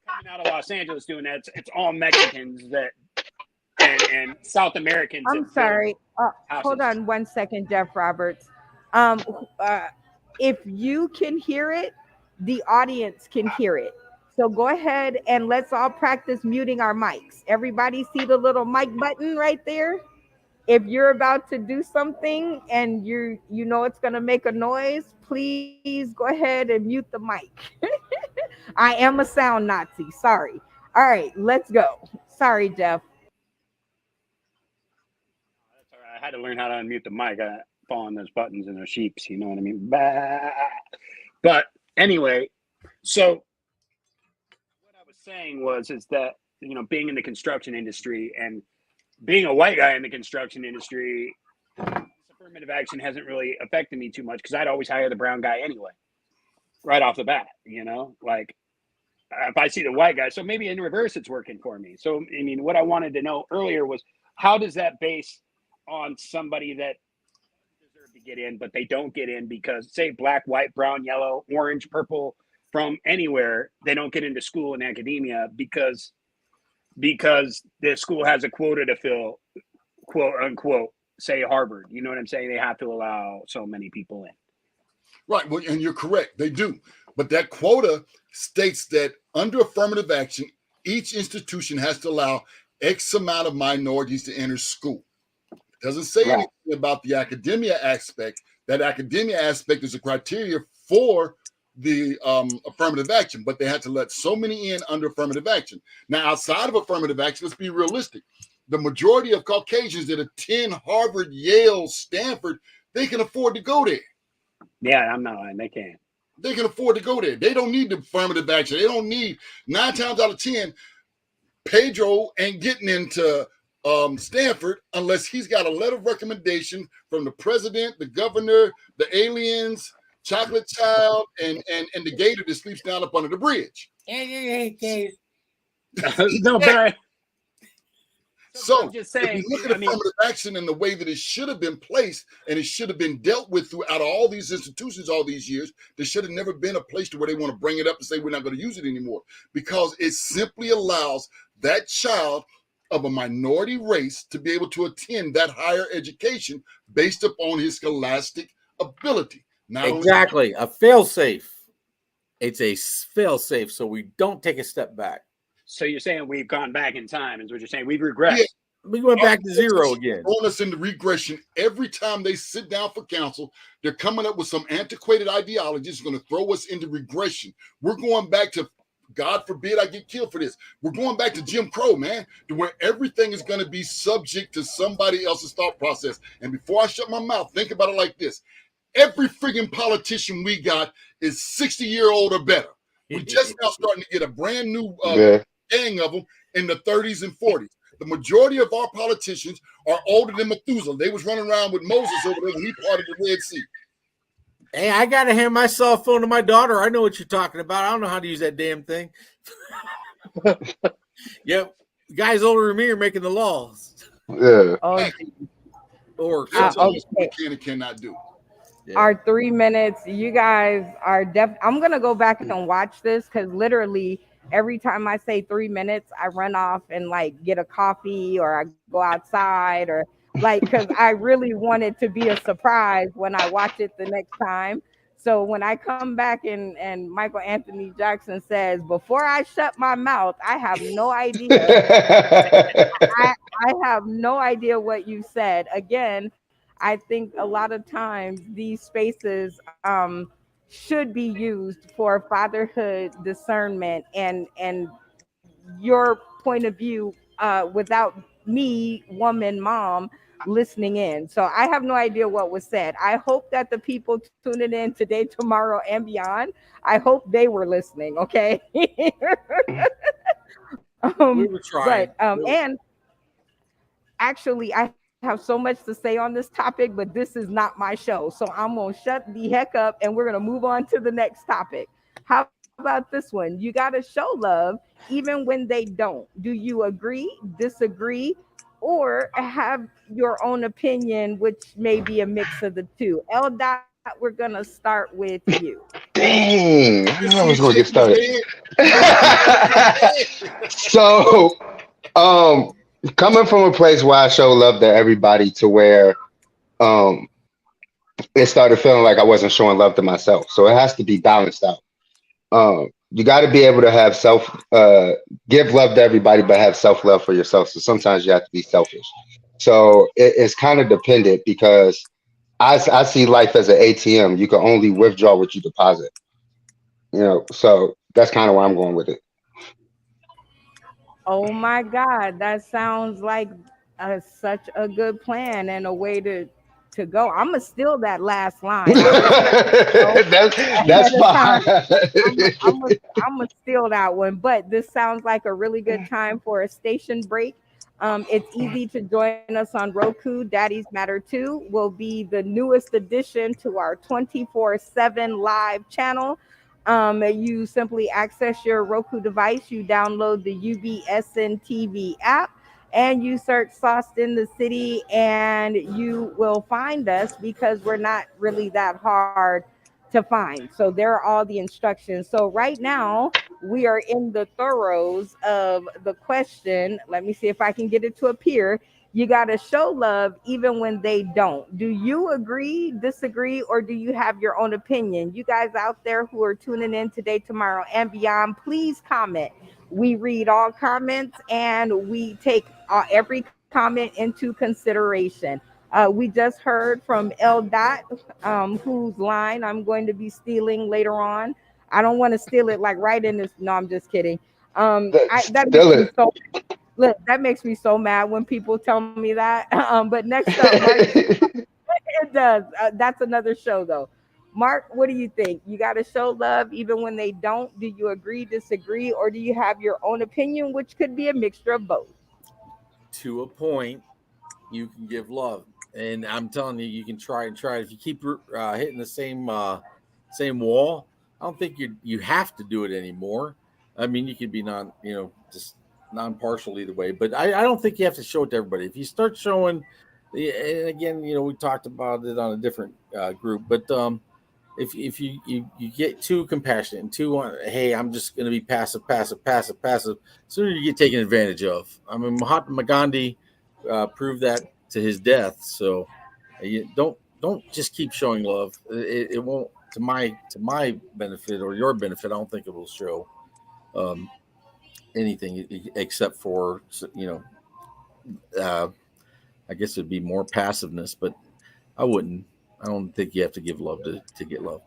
coming out of Los Angeles doing that. It's all Mexicans that and South Americans I'm that build sorry. Hold houses. on 1 second, Jeff Roberts. Um, uh, if you can hear it, the audience can hear it. So go ahead and let's all practice muting our mics. Everybody see the little mic button right there? If you're about to do something and you know it's going to make a noise, please go ahead and mute the mic. I am a sound Nazi. Sorry. All right, let's go. Sorry, Jeff. That's all right. I had to learn how to unmute the mic. I fall on those buttons and those sheeps. You know what I mean? Bah. But anyway, so what I was saying was is that being in the construction industry and being a white guy in the construction industry, affirmative action hasn't really affected me too much because I'd always hire the brown guy anyway, right off the bat. Like if I see the white guy, so maybe in reverse it's working for me. So I mean, what I wanted to know earlier was how does that base on somebody that deserve to get in, but they don't get in because say black, white, brown, yellow, orange, purple, from anywhere, they don't get into school and academia because the school has a quota to fill, quote unquote, say Harvard. You know what I'm saying? They have to allow so many people in. Right. Well, and you're correct. They do. But that quota states that under affirmative action, each institution has to allow X amount of minorities to enter school. It doesn't say Right. anything about the academia aspect. That academia aspect is a criteria for the affirmative action, but they had to let so many in under affirmative action. Now, outside of affirmative action, let's be realistic. The majority of Caucasians that attend Harvard, Yale, Stanford, they can afford to go there. Yeah, I'm not lying. They can. They can afford to go there. They don't need the affirmative action. They don't need 9 times out of 10. Pedro ain't getting into Stanford unless he's got a letter of recommendation from the president, the governor, the aliens, Chocolate Child, and the gator that sleeps down up under the bridge. No, but So I'm just if saying. you look at affirmative action in the way that it should have been placed and it should have been dealt with throughout all these institutions all these years, there should have never been a place to where they want to bring it up and say we're not going to use it anymore, because it simply allows that child of a minority race to be able to attend that higher education based upon his scholastic ability. Not Exactly. A fail safe. It's a fail safe, so we don't take a step back. So you're saying we've gone back in time, is what you're saying? We've regressed. Yeah. We went back to zero again. Throwing us into regression every time they sit down for counsel. They're coming up with some antiquated ideology that's going to throw us into regression. We're going back to, God forbid I get killed for this, we're going back to Jim Crow, man, to where everything is going to be subject to somebody else's thought process. And before I shut my mouth, think about it like this. Every friggin' politician we got is 60-year-old or better. We're just now starting to get a brand new gang of them in the 30s and 40s. The majority of our politicians are older than Methuselah. They was running around with Moses over there when he parted the Red Sea. Hey, I got to hand my cell phone to my daughter. I know what you're talking about. I don't know how to use that damn thing. Yep. Guys older than me are making the laws. Yeah. Oh, Or What we can and cannot do. Yeah. our 3 minutes. You guys are I'm gonna go back and watch this because literally every time I say 3 minutes, I run off and like get a coffee or I go outside or like because I really want it to be a surprise when I watch it the next time. So when I come back and Michael Anthony Jackson says, "Before I shut my mouth, I have no idea. I have no idea what you said." Again, I think a lot of times these spaces should be used for fatherhood discernment and your point of view without me, woman, mom, listening in. So I have no idea what was said. I hope that the people tuning in today, tomorrow, and beyond, I hope they were listening. Okay. We were trying. And actually, I have so much to say on this topic, but this is not my show. So I'm going to shut the heck up and we're going to move on to the next topic. How about this one? You got to show love even when they don't. Do you agree, disagree, or have your own opinion, which may be a mix of the two? L. Dot, we're going to start with you. Dang, I knew I See was him going to get shaking his started. head. So, um, coming from a place where I show love to everybody, to where um, it started feeling like I wasn't showing love to myself. So it has to be balanced out. You got to be able to have give love to everybody, but have self love for yourself. So sometimes you have to be selfish. So it's kind of dependent, because I see life as an ATM. You can only withdraw what you deposit. So that's kind of where I'm going with it. Oh my God, that sounds like such a good plan and a way to go. I'm gonna steal that last line. I'm just letting you know That's ahead of time. I'm fine. I'm a, I'm gonna steal that one. But this sounds like a really good time for a station break. It's easy to join us on Roku. Daddies Matter 2 will be the newest addition to our 24/7 live channel. You simply access your Roku device, you download the UBSN TV app, and you search Sauced in the City, and you will find us because we're not really that hard to find. So there are all the instructions. So right now, we are in the thoroes of the question. Let me see if I can get it to appear. You got to show love even when they don't. Do you agree, disagree, or do you have your own opinion? You guys out there who are tuning in today, tomorrow, and beyond, please comment. We read all comments and we take every comment into consideration. We just heard from L. Dot, whose line I'm going to be stealing later on. I don't want to steal it like right in this. No, I'm just kidding. That makes Still me it. so look. That makes me so mad when people tell me that. But next up, Mark, it does. That's another show though. Mark, what do you think? You got to show love even when they don't. Do you agree, disagree, or do you have your own opinion, which could be a mixture of both? To a point, you can give love, and I'm telling you, you can try and try. If you keep hitting the same wall, I don't think you have to do it anymore. I mean, you could be just non-partial either way, but I don't think you have to show it to everybody. If you start showing, and again, we talked about it on a different group, but if you get too compassionate and too hey, I'm just going to be passive, sooner you get taken advantage of. I mean, Mahatma Gandhi proved that to his death. So you don't just keep showing love. It won't, to my benefit or your benefit. I don't think it will show um, anything except for uh, I guess it'd be more passiveness, but I wouldn't. I don't think you have to give love to get love.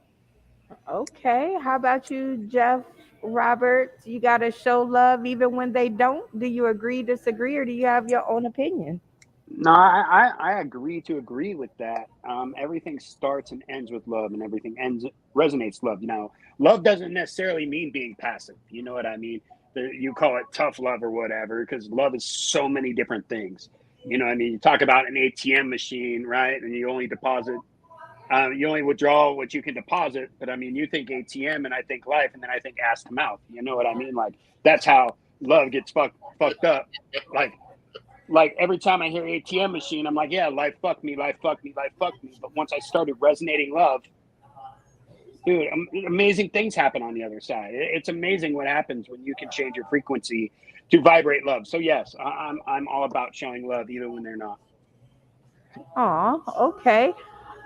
Okay. How about you, Jeff Roberts? You got to show love even when they don't. Do you agree, disagree, or do you have your own opinion? No, I agree to agree with that. Everything starts and ends with love, and everything ends resonates love. Love doesn't necessarily mean being passive. You know what I mean? You call it tough love or whatever, because love is so many different things. You know what I mean? You talk about an ATM machine, right? And you only withdraw what you can deposit. But I mean, you think ATM, and I think life, and then I think ass to mouth. You know what I mean? Like that's how love gets fucked up. Like every time I hear ATM machine, I'm like, yeah, life fucked me, life fucked me, life fucked me. But once I started resonating love, dude, amazing things happen on the other side. It's amazing what happens when you can change your frequency to vibrate love. So yes, I'm all about showing love even when they're not. Aw, okay.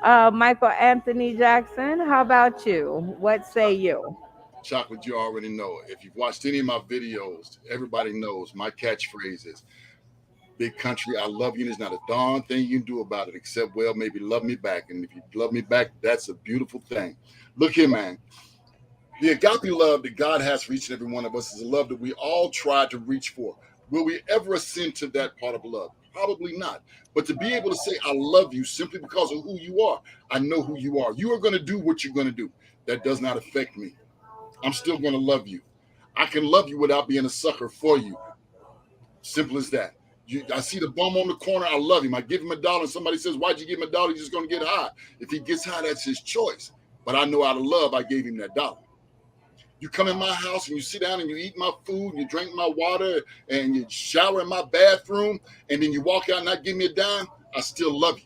Michael Anthony Jackson, how about you? What say you? Chocolate, you already know. If you've watched any of my videos, everybody knows my catchphrase is big country, I love you. There's not a darn thing you can do about it except, well, maybe love me back. And if you love me back, that's a beautiful thing. Look here, man. The agape love that God has for each and every one of us is a love that we all try to reach for. Will we ever ascend to that part of love? Probably not. But to be able to say, I love you simply because of who you are, I know who you are. You are going to do what you're going to do. That does not affect me. I'm still going to love you. I can love you without being a sucker for you. Simple as that. I see the bum on the corner. I love him. I give him $1 and somebody says, why'd you give him $1? He's just going to get high. If he gets high, that's his choice. But I know out of love, I gave him that $1. You come in my house and you sit down and you eat my food, and you drink my water, and you shower in my bathroom, and then you walk out and not give me a dime, I still love you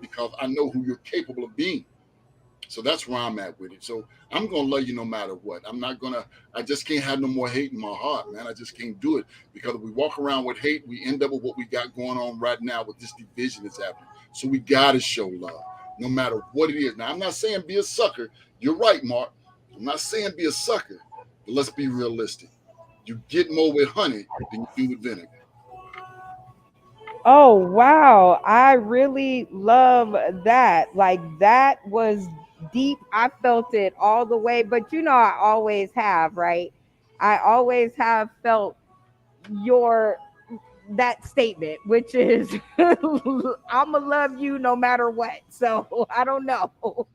because I know who you're capable of being. So that's where I'm at with it. So I'm going to love you no matter what. I just can't have no more hate in my heart, man. I just can't do it because if we walk around with hate, we end up with what we got going on right now with this division that's happening. So we got to show love no matter what it is. Now, I'm not saying be a sucker. You're right, Mark. I'm not saying be a sucker, but let's be realistic. You get more with honey than you do with vinegar. Oh, wow. I really love that. Like, that was deep. I felt it all the way. But I always have, right? I always have felt your that statement, which is I'ma love you no matter what. So I don't know.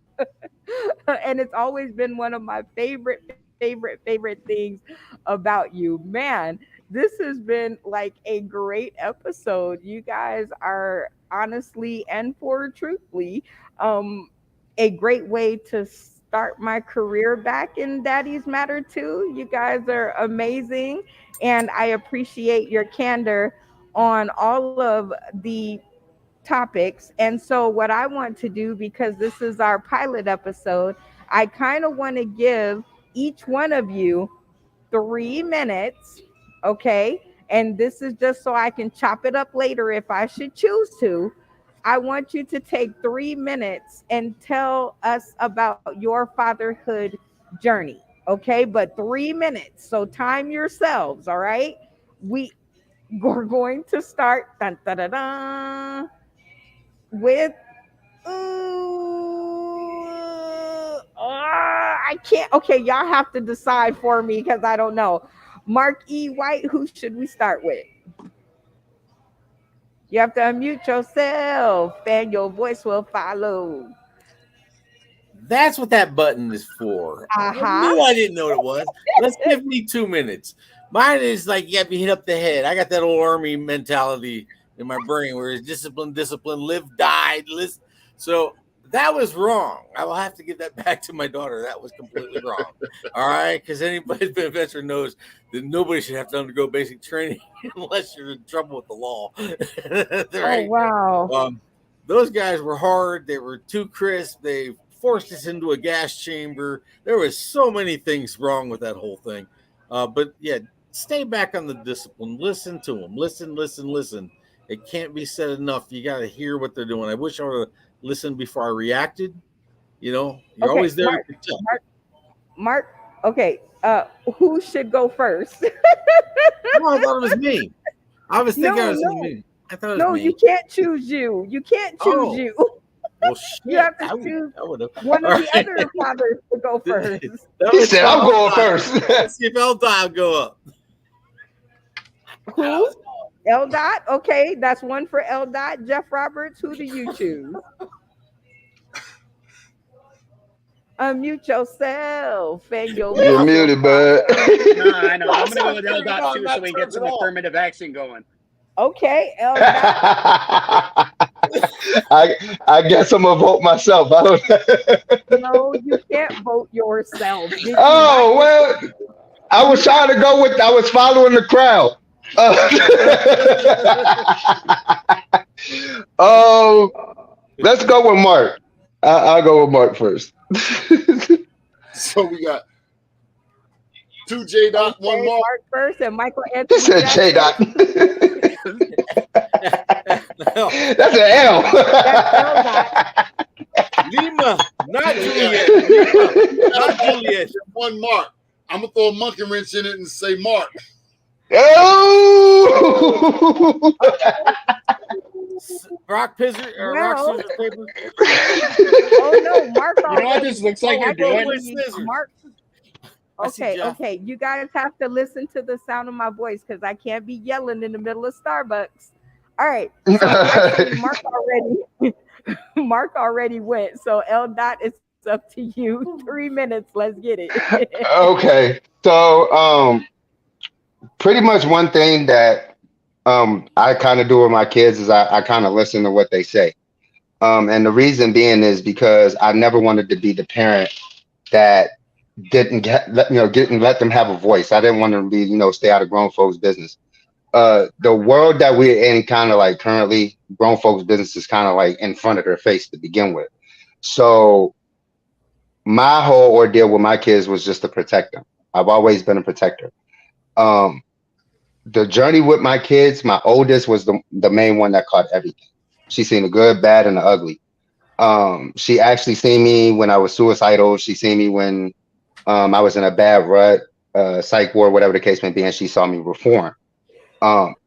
And it's always been one of my favorite things about you. Man, this has been like a great episode. You guys are honestly and for truthfully a great way to start my career back in Daddy's Matter too. You guys are amazing, and I appreciate your candor on all of the topics. And so, what I want to do, because this is our pilot episode, I kind of want to give each one of you 3 minutes. Okay. And this is just so I can chop it up later if I should choose to. I want you to take 3 minutes and tell us about your fatherhood journey. Okay. But 3 minutes. So time yourselves. All right. We're going to start dun, dun, dun, dun, with I can't. Okay, y'all have to decide for me because I don't know. Mark E. White, who should we start with? You have to unmute yourself and your voice will follow. That's what that button is for. I didn't know what it was. Let's give me 2 minutes. Mine is like you have to hit up the head. I got that old army mentality in my brain where it's discipline, live, die, list. So that was wrong. I will have to give that back to my daughter. That was completely wrong. All right, because anybody who's been a veteran knows that nobody should have to undergo basic training unless you're in trouble with the law. Right? Oh, wow. Those guys were hard. They were too crisp. They forced us into a gas chamber. There was so many things wrong with that whole thing. But yeah, stay back on the discipline. Listen to them. Listen. It can't be said enough. You got to hear what they're doing. I wish I would have listened before I reacted. You're always there. Mark, okay. Who should go first? No, I thought it was me. I was thinking it was me. I thought it was me. You can't choose you. You can't choose you. Well, shit. You have to choose one of the other fathers to go first. He said, I'm going first. Let's see if L-Dot will go up. Who? L-Dot? Okay, that's one for L-Dot. Jeff Roberts, who do you choose? Unmute yourself. You're muted, bud. No, I know. I'm going to go with L-Dot too so we can get some affirmative action going. Okay, L-Dot. I guess I'm going to vote myself. I don't No, you can't vote yourself. Oh, well, I was trying to go with, I was following the crowd. Let's go with Mark. I'll go with Mark first. So we got 2 J Dot, Okay, 1 Mark. Mark first and Michael Anthony. He said J Dot. That's an L. That's L-Dot. Lima, not Juliet. Lima, not Juliet. One Mark. I'm gonna throw a monkey wrench in it and say Mark. Oh, Rock, scissors, rock, Well, scissors, paper. oh no, Mark You know what already. this looks like Oh, you're I doing? With believe scissors. Mark. I see Okay, Jeff. okay. You guys have to listen to the sound of my voice because I can't be yelling in the middle of Starbucks. All right. So actually, Mark already Mark already went. So L dot, it's up to you. 3 minutes. Let's get it. okay. So, pretty much one thing that I kind of do with my kids is I kind of listen to what they say. And the reason being is because I never wanted to be the parent that didn't let them have a voice. I didn't want them to be, stay out of grown folks' business. The world that we're in kind of like currently, grown folks' business is kind of like in front of their face to begin with. So my whole ordeal with my kids was just to protect them. I've always been a protector. Um, the journey with my kids, my oldest was the main one that caught everything. She's seen the good, bad, and the ugly. She actually seen me when I was suicidal. She seen me when I was in a bad rut, psych ward, whatever the case may be, and she saw me reform.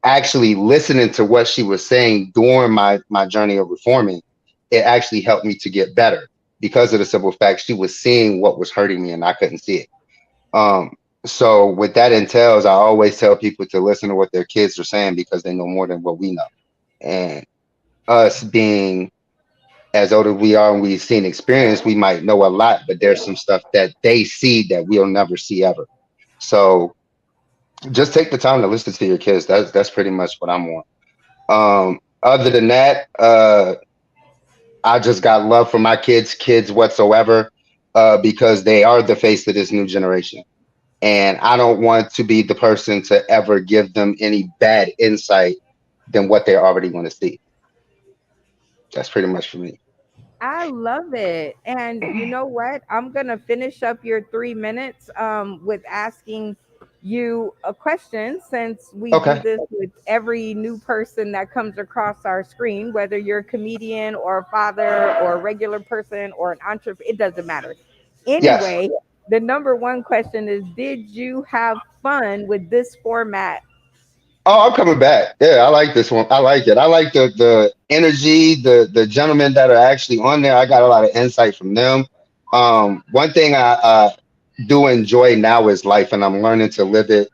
Actually listening to what she was saying during my journey of reforming, it actually helped me to get better because of the simple fact she was seeing what was hurting me and I couldn't see it. So what that entails, I always tell people to listen to what their kids are saying because they know more than what we know. And us being as old as we are and we've seen experience, we might know a lot, but there's some stuff that they see that we'll never see ever. So just take the time to listen to your kids. That's pretty much what I'm on. Other than that, I just got love for my kids whatsoever, because they are the face of this new generation. And I don't want to be the person to ever give them any bad insight than what they're already going to see. That's pretty much for me. I love it. And you know what? I'm going to finish up your 3 minutes with asking you a question since we do Okay. this with every new person that comes across our screen, whether you're a comedian or a father or a regular person or an entrepreneur, it doesn't matter. Yes. Anyway, the number one question is, did you have fun with this format? Oh, I'm coming back. Yeah, I like this one. I like it. I like the energy, the gentlemen that are actually on there. I got a lot of insight from them. One thing I do enjoy now is life, and I'm learning to live it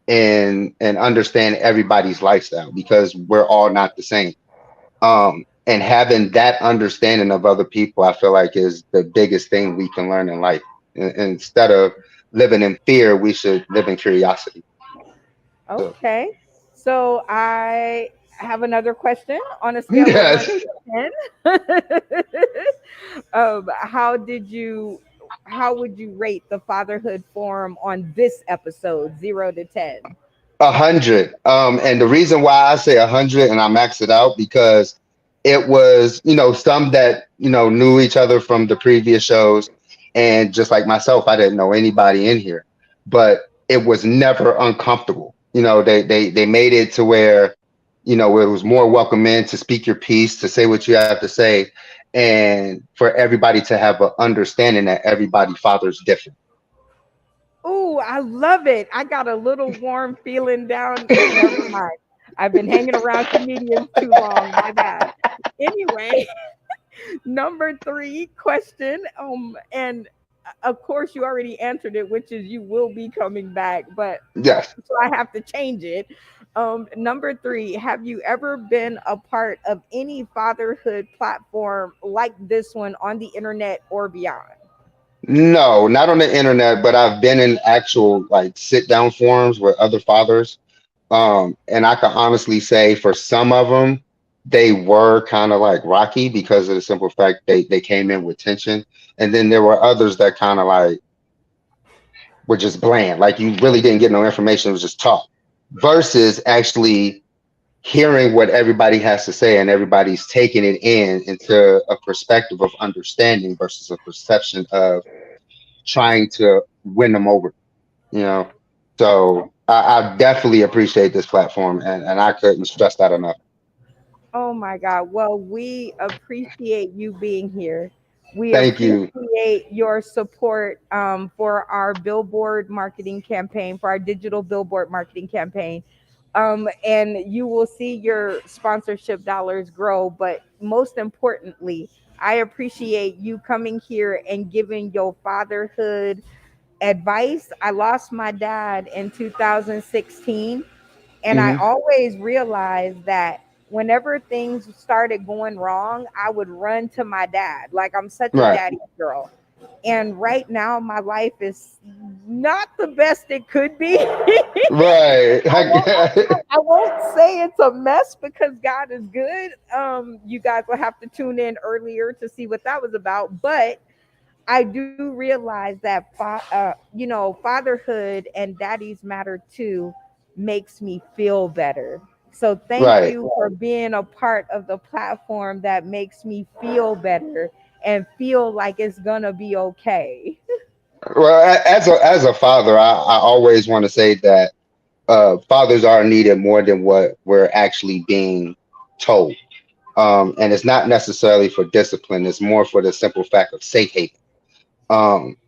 and understand everybody's lifestyle because we're all not the same. And having that understanding of other people, I feel like is the biggest thing we can learn in life. Instead of living in fear, we should live in curiosity. So, Okay. So I have another question on a scale of one yes. to 10. How did you, how would you rate the fatherhood forum on this episode, 0 to 10? 100. And the reason why I say 100 and I max it out because it was, some that, knew each other from the previous shows. And just like myself, I didn't know anybody in here, but it was never uncomfortable. They made it to where, it was more welcome in to speak your piece, to say what you have to say, and for everybody to have an understanding that everybody father's different. Ooh, I love it. I got a little warm feeling down. Never mind. I've been hanging around comedians too long. My bad. Anyway, number three question. And of course, you already answered it, which is you will be coming back, but Yes. so I have to change it. Number three, have you ever been a part of any fatherhood platform like this one on the internet or beyond? No, not on the internet, but I've been in actual like sit down forums with other fathers. And I can honestly say for some of them, they were kind of like rocky because of the simple fact they came in with tension. And then there were others that kind of like were just bland. Like you really didn't get no information. It was just talk versus actually hearing what everybody has to say and everybody's taking it in into a perspective of understanding versus a perception of trying to win them over, you know. So I definitely appreciate this platform and I couldn't stress that enough. Oh my God. Well, we appreciate you being here. We Thank you. appreciate your support for our billboard marketing campaign, for our digital billboard marketing campaign. And you will see your sponsorship dollars grow. But most importantly, I appreciate you coming here and giving your fatherhood advice. I lost my dad in 2016, and I Hmm. always realized that whenever things started going wrong, I would run to my dad. Like, I'm such a Right. daddy girl. And right now, my life is not the best it could be. Right. I won't say it's a mess because God is good. You guys will have to tune in earlier to see what that was about. But I do realize that, fatherhood and daddies matter too makes me feel better. So thank Right. you for being a part of the platform that makes me feel better and feel like it's gonna be okay. Well, as a father, I always want to say that fathers are needed more than what we're actually being told. And it's not necessarily for discipline; it's more for the simple fact of safe haven.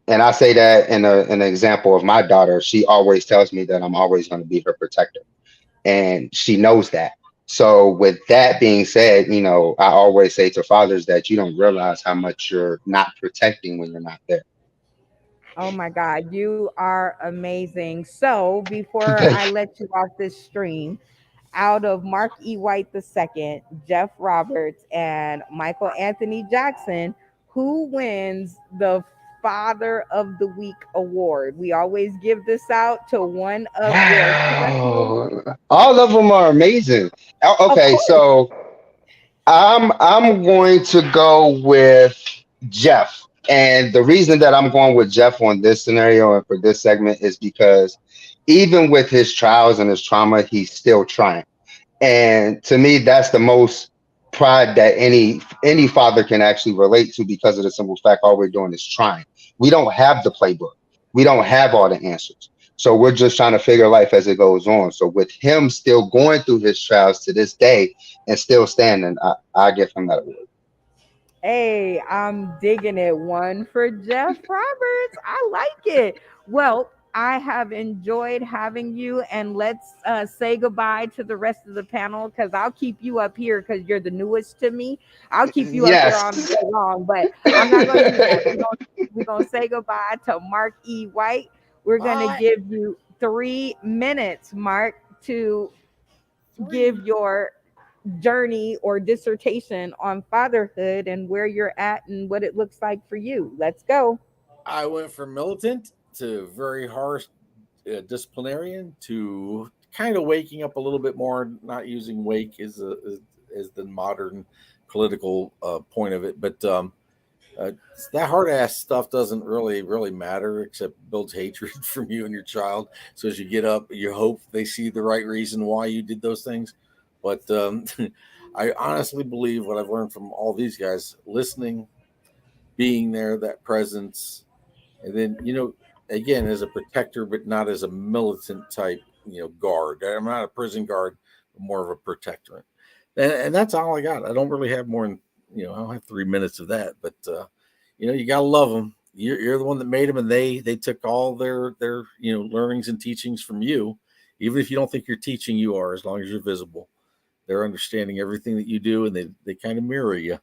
And I say that in an example of my daughter. She always tells me that I'm always going to be her protector, and she knows that. So, with that being said, I always say to fathers that you don't realize how much you're not protecting when you're not there. Oh my God, you are amazing. So before I Thank let you off this stream, out of Mark E. White II, Jeff Roberts, and Michael Anthony Jackson, who wins the Father of the Week award? We always give this out to one you. of their special, Wow, all of them are amazing. of Okay, course. so I'm going to go with Jeff. And the reason that I'm going with Jeff on this scenario and for this segment is because even with his trials and his trauma, he's still trying. And to me, that's the most pride that any father can actually relate to, because of the simple fact all we're doing is trying. We don't have the playbook. We don't have all the answers. So we're just trying to figure life as it goes on. So with him still going through his trials to this day and still standing, I give him that award. Hey, I'm digging it. One for Jeff Roberts. I like it. Well, I have enjoyed having you, and let's say goodbye to the rest of the panel because I'll keep you up here because you're the newest to me. I'll keep you up here Yes. all day long, but I'm not going to do that. We're gonna say goodbye to Mark E. White. We're going to Bye. give you 3 minutes, Mark, to give Three. your journey or dissertation on fatherhood and where you're at and what it looks like for you. Let's go. I went from militant to very harsh disciplinarian to kind of waking up a little bit more, not using wake as the modern political point of it, but uh, that hard ass stuff doesn't really matter, except builds hatred from you and your child. So as you get up, you hope they see the right reason why you did those things. But I honestly believe what I've learned from all these guys: listening, being there, that presence, and then again, as a protector, but not as a militant type, guard. I'm not a prison guard, but more of a protector. And that's all I got. I don't really have more than I don't have 3 minutes of that, but you gotta love them. You're the one that made them, and they took all their learnings and teachings from you. Even if you don't think you're teaching, you are, as long as you're visible. They're understanding everything that you do, and they kind of mirror you.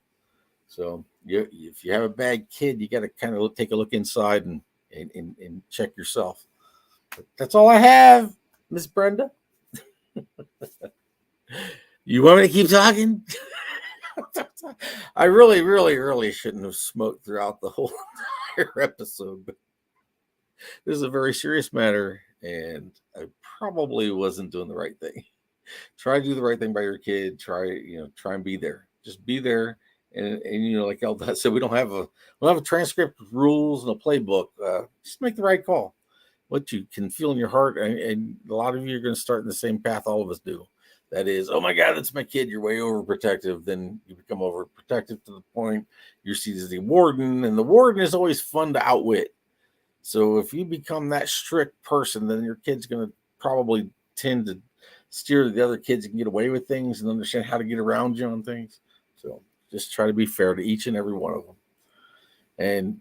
So if you have a bad kid, you got to kind of take a look inside and check yourself. But that's all I have, Miss Brenda. You want me to keep talking? I really shouldn't have smoked throughout the whole entire episode, but this is a very serious matter, and I probably wasn't doing the right thing. Try to do the right thing by your kid. Try and be there. Just be there. And like Eldad said, we don't have a transcript with rules and a playbook. Just make the right call. What you can feel in your heart, and a lot of you are going to start in the same path all of us do. That is, oh my God, that's my kid. You're way overprotective. Then you become overprotective to the point you're seen as the warden, and the warden is always fun to outwit. So if you become that strict person, then your kid's going to probably tend to steer the other kids and get away with things and understand how to get around you on things. So just try to be fair to each and every one of them. And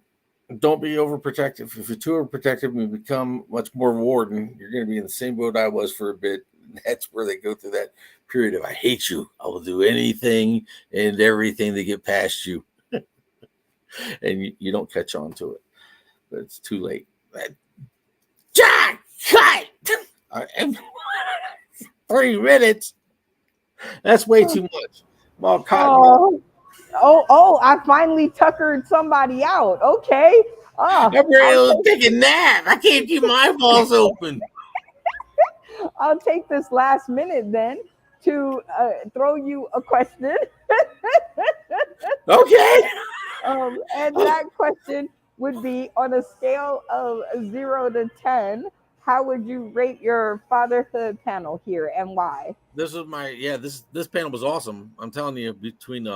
don't be overprotective. If you're too overprotective and you become much more warden, you're going to be in the same boat I was for a bit. That's where they go through that period of I hate you. I will do anything and everything to get past you. And you don't catch on to it. But it's too late. Jack, cut! 3 minutes. That's way too much. I'm all caught. Oh, I finally tuckered somebody out. Okay. I'm ready to take a nap. I can't keep my eyeballs open. I'll take this last minute then to throw you a question. Okay. And that question would be on a scale of 0 to 10. How would you rate your fatherhood panel here and why? This is my this panel was awesome. I'm telling you, between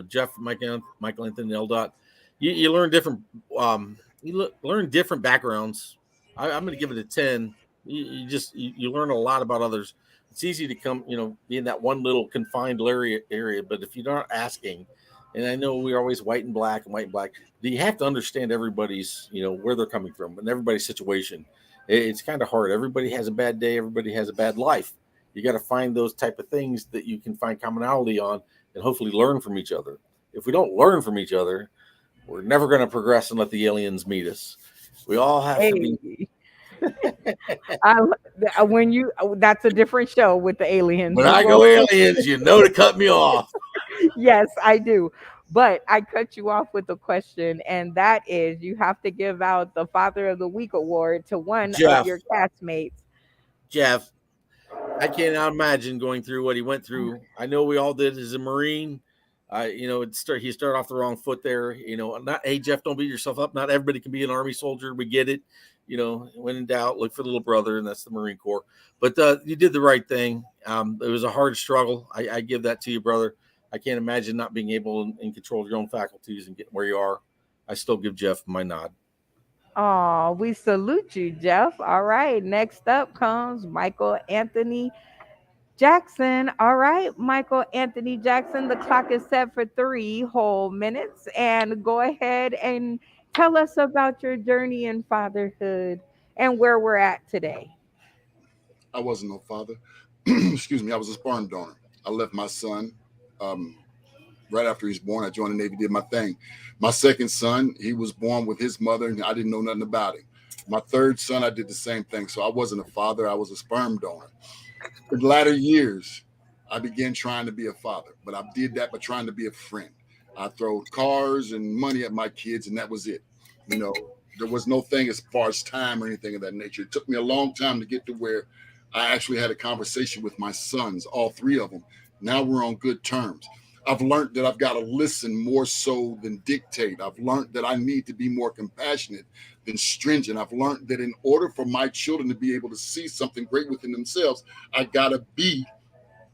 Jeff, Michael Anthony, and L. You learn different learn different backgrounds. I'm going to give it a 10. You learn a lot about others. It's easy to come be in that one little confined area, but if you're not asking, and I know we're always white and black, you have to understand everybody's where they're coming from and everybody's situation. It's kind of hard. Everybody has a bad day. Everybody has a bad life. You got to find those type of things that you can find commonality on and hopefully learn from each other. If we don't learn from each other, we're never going to progress and let the aliens meet us. We all have to be. That's a different show with the aliens. When I go aliens, to cut me off. Yes, I do. But I cut you off with a question, and that is you have to give out the Father of the Week award to one of your castmates. Jeff, I cannot imagine going through what he went through. I know we all did as a Marine. He started off the wrong foot there. Hey, Jeff, don't beat yourself up. Not everybody can be an Army soldier. We get it. When in doubt, look for the little brother, and that's the Marine Corps. But you did the right thing. It was a hard struggle. I give that to you, brother. I can't imagine not being able in control of your own faculties and getting where you are. I still give Jeff my nod. Oh, we salute you, Jeff. All right. Next up comes Michael Anthony Jackson. All right, Michael Anthony Jackson. The clock is set for 3 whole minutes. And go ahead and tell us about your journey in fatherhood and where we're at today. I wasn't no father. Excuse me. I was a sperm donor. I left my son right after he's born. I joined the Navy, did my thing. My second son, he was born with his mother, and I didn't know nothing about him. My third son, I did the same thing. So I wasn't a father. I was a sperm donor. In the latter years, I began trying to be a father, but I did that by trying to be a friend. I throw cars and money at my kids, and that was it. There was no thing as far as time or anything of that nature. It took me a long time to get to where I actually had a conversation with my sons, all 3 of them. Now we're on good terms. I've learned that I've got to listen more so than dictate. I've learned that I need to be more compassionate than stringent. I've learned that in order for my children to be able to see something great within themselves, I got to be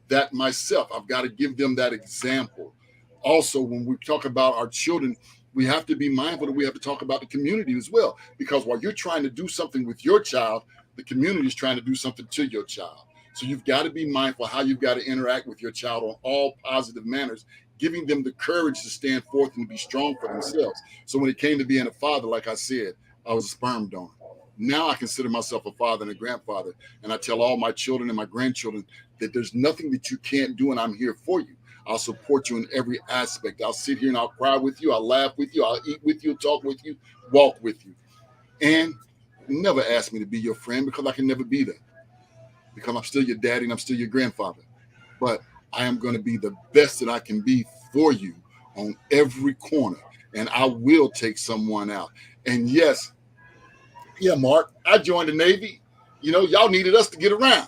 that myself. I've got to give them that example. Also, when we talk about our children, we have to be mindful that we have to talk about the community as well. Because while you're trying to do something with your child, the community is trying to do something to your child. So you've got to be mindful how you've got to interact with your child on all positive manners, giving them the courage to stand forth and be strong for themselves. So when it came to being a father, like I said, I was a sperm donor. Now I consider myself a father and a grandfather. And I tell all my children and my grandchildren that there's nothing that you can't do, and I'm here for you. I'll support you in every aspect. I'll sit here and I'll cry with you. I'll laugh with you. I'll eat with you, talk with you, walk with you. And never ask me to be your friend, because I can never be that. Because I'm still your daddy and I'm still your grandfather. But I am going to be the best that I can be for you on every corner. And I will take someone out. And yes, yeah, Mark, I joined the Navy. Y'all needed us to get around.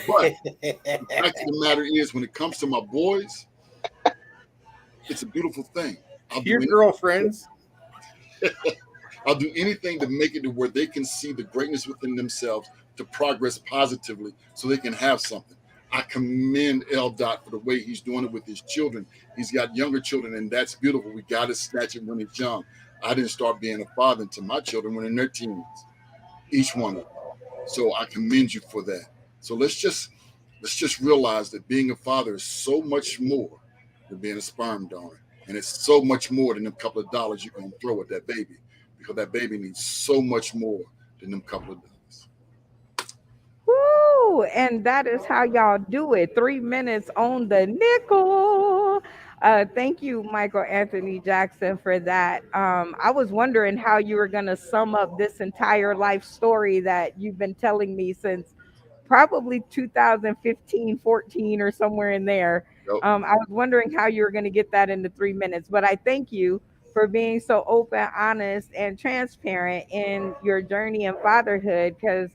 But the fact of the matter is, when it comes to my boys, it's a beautiful thing. Your girlfriends. I'll do anything to make it to where they can see the greatness within themselves, to progress positively so they can have something. I commend L. for the way he's doing it with his children. He's got younger children, and that's beautiful. We got to snatch it when it's young. I didn't start being a father to my children when in their teens, each one of them. So I commend you for that. So let's just realize that being a father is so much more than being a sperm donor. And it's so much more than them couple of dollars you're gonna throw at that baby, because that baby needs so much more than them couple of dollars. Woo! And that is how y'all do it. 3 minutes on the nickel. Thank you, Michael Anthony Jackson, for that. I was wondering how you were going to sum up this entire life story that you've been telling me since probably 2015, 14, or somewhere in there. Yep. I was wondering how you were going to get that into 3 minutes, but I thank you for being so open, honest, and transparent in your journey in fatherhood, because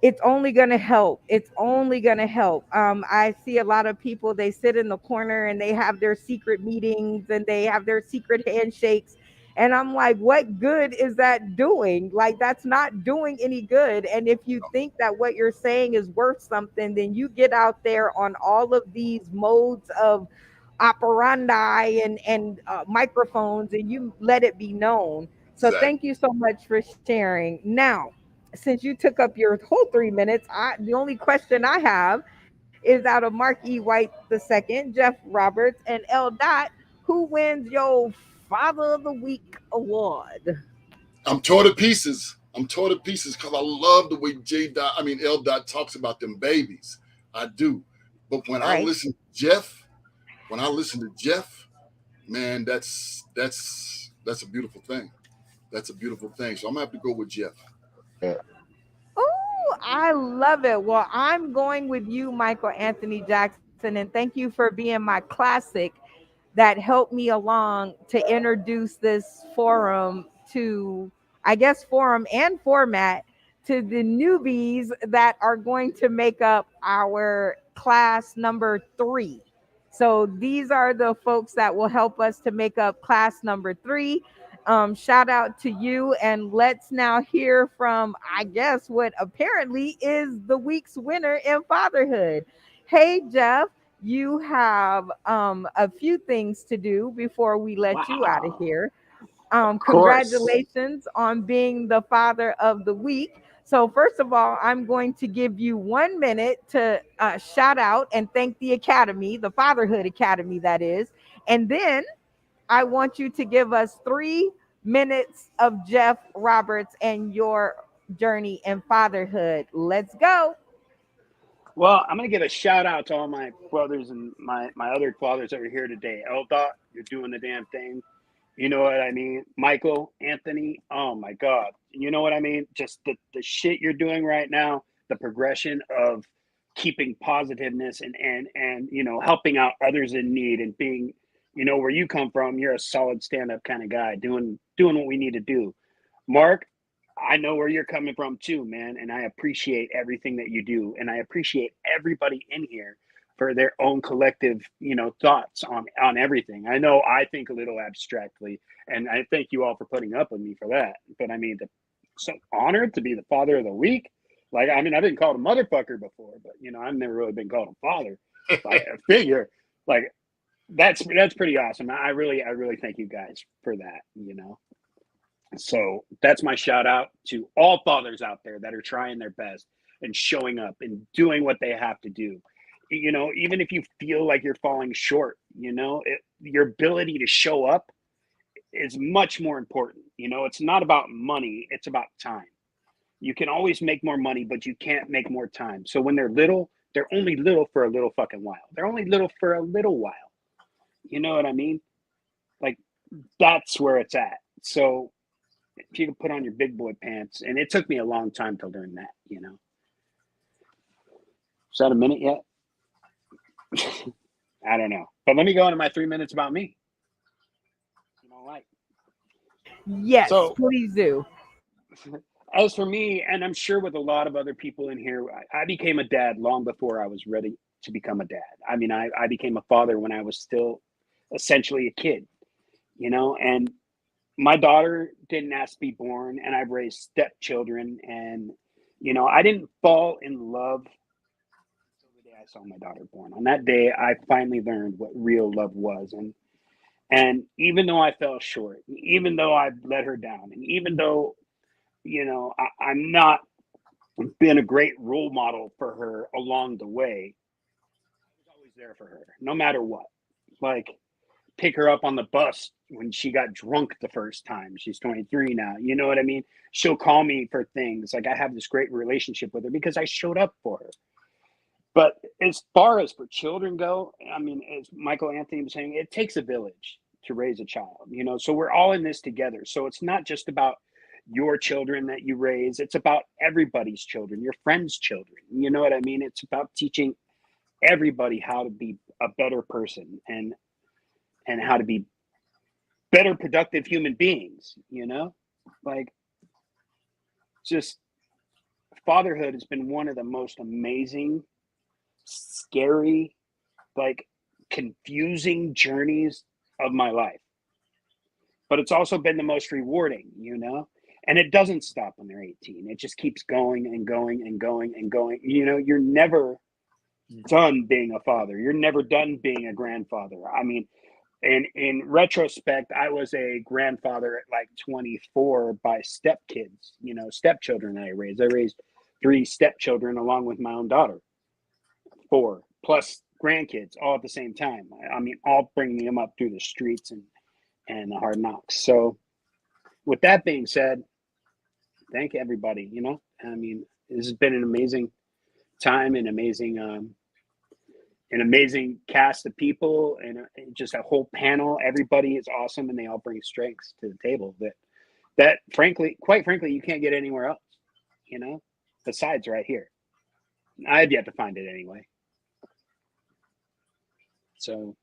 it's only going to help. It's only going to help. I see a lot of people, they sit in the corner and they have their secret meetings and they have their secret handshakes. And I'm like, what good is that doing? Like, that's not doing any good. And if you think that what you're saying is worth something, then you get out there on all of these modes of operandi and microphones, and you let it be known. So Exactly. thank you so much for sharing. Now, since you took up your whole 3 minutes, the only question I have is out of Mark E. White II, Jeff Roberts, and L. Dot, who wins your Father of the Week award? I'm torn to pieces. I'm torn to pieces because I love the way L. Dot talks about them babies. I do. But Right? when I listen to Jeff, man, that's a beautiful thing. That's a beautiful thing. So I'm gonna have to go with Jeff. Oh, I love it. Well, I'm going with you, Michael Anthony Jackson, and thank you for being my classic that helped me along to introduce this forum to, I guess, forum and format to the newbies that are going to make up our class number 3. So these are the folks that will help us to make up class number 3. Shout out to you, and let's now hear from, I guess, what apparently is the week's winner in fatherhood. Hey, Jeff, you have a few things to do before we let you out of Wow. here. Of course. Congratulations on being the father of the week. So, first of all, I'm going to give you 1 minute to shout out and thank the Academy, the Fatherhood Academy, that is. And then I want you to give us 3 minutes of Jeff Roberts and your journey in fatherhood. Let's go. Well, I'm gonna give a shout out to all my brothers and my other fathers that are here today. L Dot, you're doing the damn thing. You know what I mean? Michael, Anthony, oh my God. You know what I mean? Just the shit you're doing right now, the progression of keeping positiveness and helping out others in need and being, where you come from, you're a solid stand-up kind of guy doing what we need to do. Mark, I know where you're coming from too, man, and I appreciate everything that you do, and I appreciate everybody in here for their own collective, thoughts on everything. I know I think a little abstractly, and I thank you all for putting up with me for that. But I mean, so honored to be the father of the week. Like, I mean, I've been called a motherfucker before, but I've never really been called a father. Like a figure, like that's pretty awesome. I really thank you guys for that. So that's my shout out to all fathers out there that are trying their best and showing up and doing what they have to do. Even if you feel like you're falling short, your ability to show up is much more important. It's not about money, it's about time. You can always make more money, but you can't make more time. So when they're little, they're only little for a little fucking while. They're only little for a little while. You know what I mean? Like, that's where it's at. So if you can put on your big boy pants, and it took me a long time to learn that. Is that a minute yet? I don't know, but let me go into my 3 minutes about me. You don't like Yes, so. please do. As for me, and I'm sure with a lot of other people in here, I became a dad long before I was ready to become a dad. I mean, I became a father when I was still essentially a kid, and my daughter didn't ask to be born, and I've raised stepchildren, and I didn't fall in love until the day I saw my daughter born. On that day, I finally learned what real love was, and even though I fell short, even though I let her down, and even though I'm not been a great role model for her along the way, I was always there for her, no matter what. Like, pick her up on the bus when she got drunk the first time. She's 23 now. You know what I mean? She'll call me for things. Like I have this great relationship with her because I showed up for her. But as far as for children go, I mean, as Michael Anthony was saying, it takes a village to raise a child, you know, so we're all in this together. So it's not just about your children that you raise. It's about everybody's children, your friends' children. You know what I mean? It's about teaching everybody how to be a better person and how to be better productive human beings, you know? Like, just fatherhood has been one of the most amazing, scary, like confusing journeys of my life. But it's also been the most rewarding, you know? And it doesn't stop when they're 18. It just keeps going and going and going and going. You know, you're never done being a father. You're never done being a grandfather. I mean, in retrospect, I was a grandfather at like 24 by stepkids, you know, stepchildren I raised. I raised 3 stepchildren along with my own daughter, 4 plus grandkids all at the same time. I mean, all bringing them up through the streets and the hard knocks. So with that being said, thank everybody, you know, I mean, this has been an amazing time, an amazing cast of people, and just a whole panel. Everybody is awesome, and they all bring strengths to the table that frankly, quite frankly, you can't get anywhere else, you know, besides right here. I've yet to find it anyway. So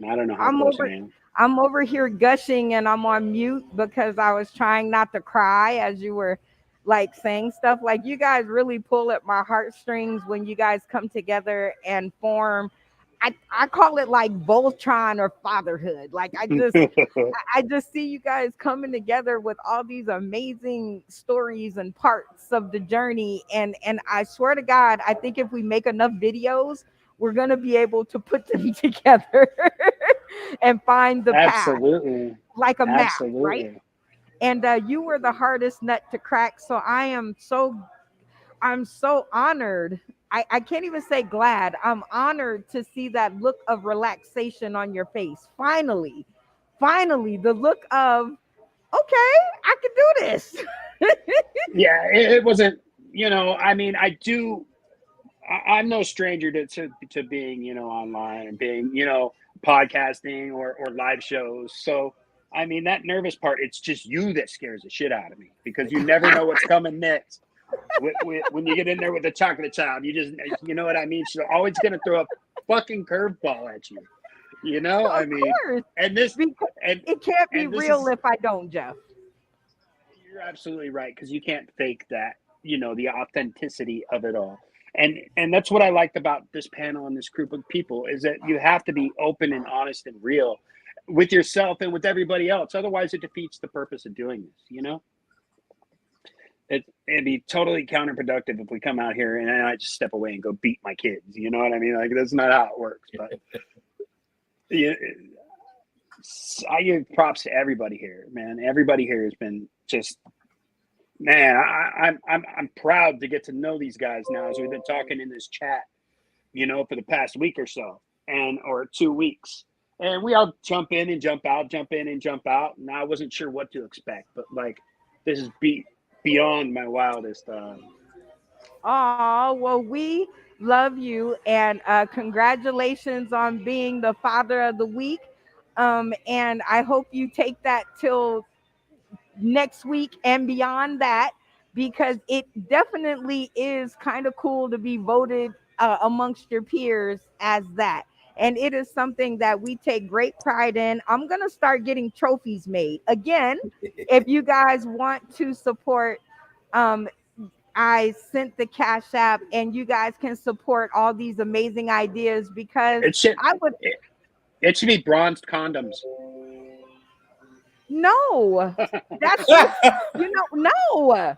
I don't know how close I am. I'm over here gushing and I'm on mute because I was trying not to cry as you were like saying stuff. Like, you guys really pull at my heartstrings when you guys come together and form. I call it like Voltron or fatherhood. Like I just see you guys coming together with all these amazing stories and parts of the journey. And I swear to God, I think if we make enough videos, we're going to be able to put them together and find the path like a map, right? And you were the hardest nut to crack. So I'm so honored. I can't even say glad. I'm honored to see that look of relaxation on your face. Finally, the look of, okay, I can do this. Yeah, it wasn't, you know, I mean, I'm no stranger to being, you know, online and being, you know, podcasting or live shows. So, I mean, that nervous part, it's just you that scares the shit out of me because you never know what's coming next. When you get in there with the chocolate child, you know what I mean? She's always going to throw a fucking curveball at you. You know, I mean, course. And it can't be real if I don't, Jeff. You're absolutely right, because you can't fake that, you know, the authenticity of it all. And that's what I liked about this panel and this group of people, is that you have to be open and honest and real with yourself and with everybody else. Otherwise, it defeats the purpose of doing this, you know? It'd be totally counterproductive if we come out here and I just step away and go beat my kids. You know what I mean? Like, that's not how it works. But yeah, I give props to everybody here, man. Everybody here has been just, man. I'm proud to get to know these guys now as we've been talking in this chat, you know, for the past week or so, or 2 weeks. And we all jump in and jump out, jump in and jump out. And I wasn't sure what to expect, but like, this is beyond my wildest. Oh, well, we love you, and congratulations on being the father of the week. And I hope you take that till next week and beyond that, because it definitely is kind of cool to be voted amongst your peers as that. And it is something that we take great pride in. I'm going to start getting trophies made. Again, if you guys want to support, I sent the Cash App, and you guys can support all these amazing ideas, because it should be bronzed condoms. No, that's just, you know, no.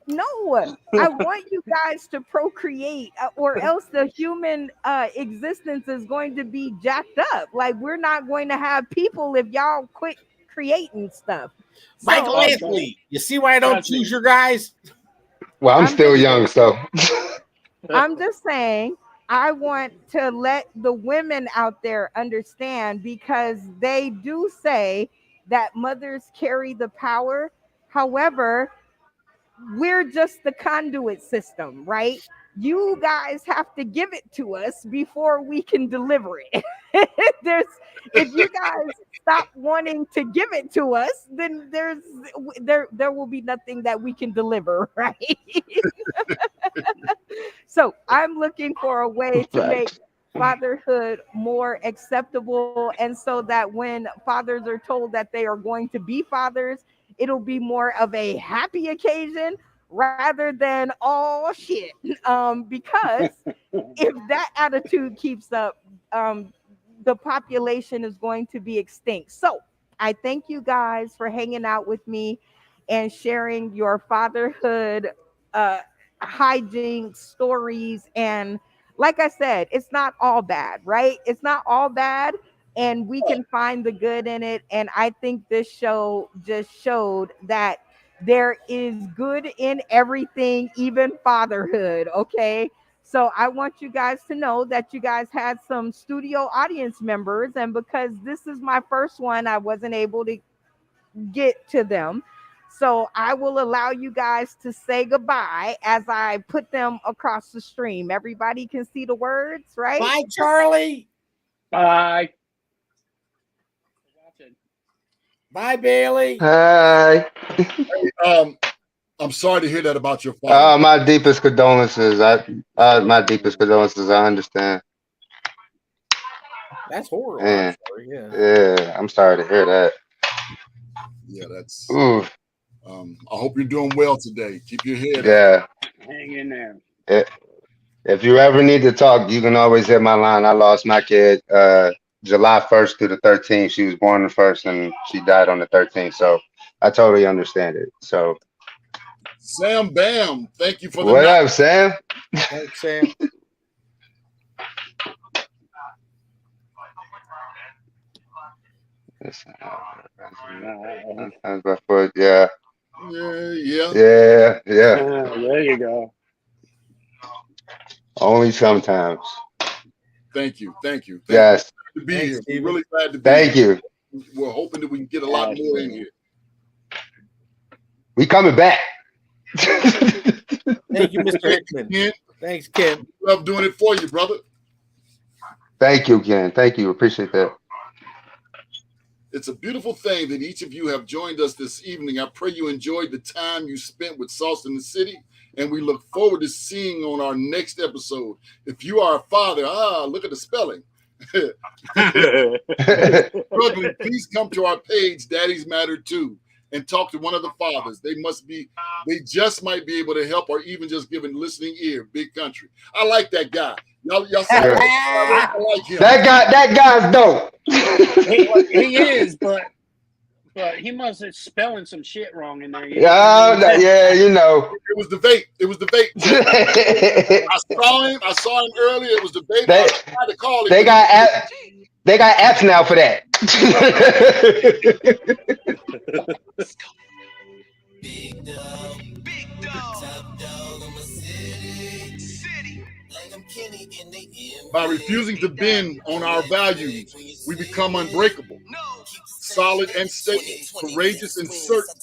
I want you guys to procreate, or else the human existence is going to be jacked up. Like, we're not going to have people if y'all quit creating stuff. Michael Anthony, you see why I don't choose your guys? Well, I'm still young, so I'm just saying, I want to let the women out there understand, because they do say that mothers carry the power. However, we're just the conduit system, right? You guys have to give it to us before we can deliver it. There's If you guys stop wanting to give it to us, then there will be nothing that we can deliver, right? So I'm looking for a way to make Facts. fatherhood more acceptable, and so that when fathers are told that they are going to be fathers, it'll be more of a happy occasion rather than all shit. Because if that attitude keeps up, um, the population is going to be extinct. So I thank you guys for hanging out with me and sharing your fatherhood uh, hijinks, stories. And like I said, it's not all bad, right? It's not all bad. And we can find the good in it. And I think this show just showed that there is good in everything, even fatherhood. Okay. So I want you guys to know that you guys had some studio audience members, and because this is my first one, I wasn't able to get to them. So I will allow you guys to say goodbye as I put them across the stream. Everybody can see the words, right? Bye, Charlie. Bye. Bye, Bailey. Hi. I'm sorry to hear that about your father. My deepest condolences. My deepest condolences. I understand. That's horrible. Man, I'm sorry. Yeah. yeah, I'm sorry to hear that. Yeah, that's. Ooh, I hope you're doing well today. Keep your head up. yeah. Hang in there. If you ever need to talk, you can always hit my line. I lost my kid July 1st through the 13th. She was born the 1st and she died on the 13th. So I totally understand it. So Sam Bam, thank you for the what up, Sam? Thanks, Sam. Sometimes my foot, yeah. Yeah. There you go. Only sometimes. Thank you. Yes. To be Thanks, here. Steven. We're really glad to be Thank here. you. We're hoping that we can get a lot more in here. We coming back. Thank you, Mr. Hickman. Ken, Thanks, Ken. love doing it for you, brother. Thank you, Ken. Thank you. Appreciate that. It's a beautiful thing that each of you have joined us this evening. I pray you enjoyed the time you spent with Sauce in the City, and we look forward to seeing you on our next episode. If you are a father, look at the spelling. Struggling, please come to our page, Daddies Matter Too, and talk to one of the fathers. They just might be able to help, or even just give a listening ear. Big country. I like that guy. Y'all see I like him. That guy's dope. he is, but he must have spelling some shit wrong in there. Yeah, you know. It was the vape. I saw him earlier. It was the vape. I tried to call him. They got apps now for that. Big dog, top dog on my city. Like I'm Kenny in the end. By refusing to bend on our values, we become unbreakable, solid and stable, courageous and certain,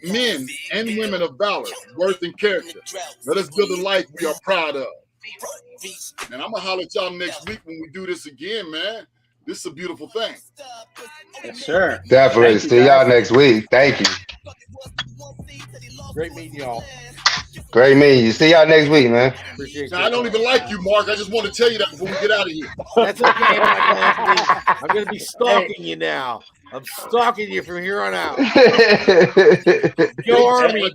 men and women of valor, worth and character. Let us build a life we are proud of. And I'm going to holler at y'all next week when we do this again, man. This is a beautiful thing. Yes, sir. Definitely. See y'all next week. Thank you. Great meeting y'all. Great meeting you. See y'all next week, man. Appreciate Now, I don't even like you, Mark. I just want to tell you that before we get out of here. That's okay, Michael Anthony. I'm going to be stalking you now. I'm stalking you from here on out. Go Army.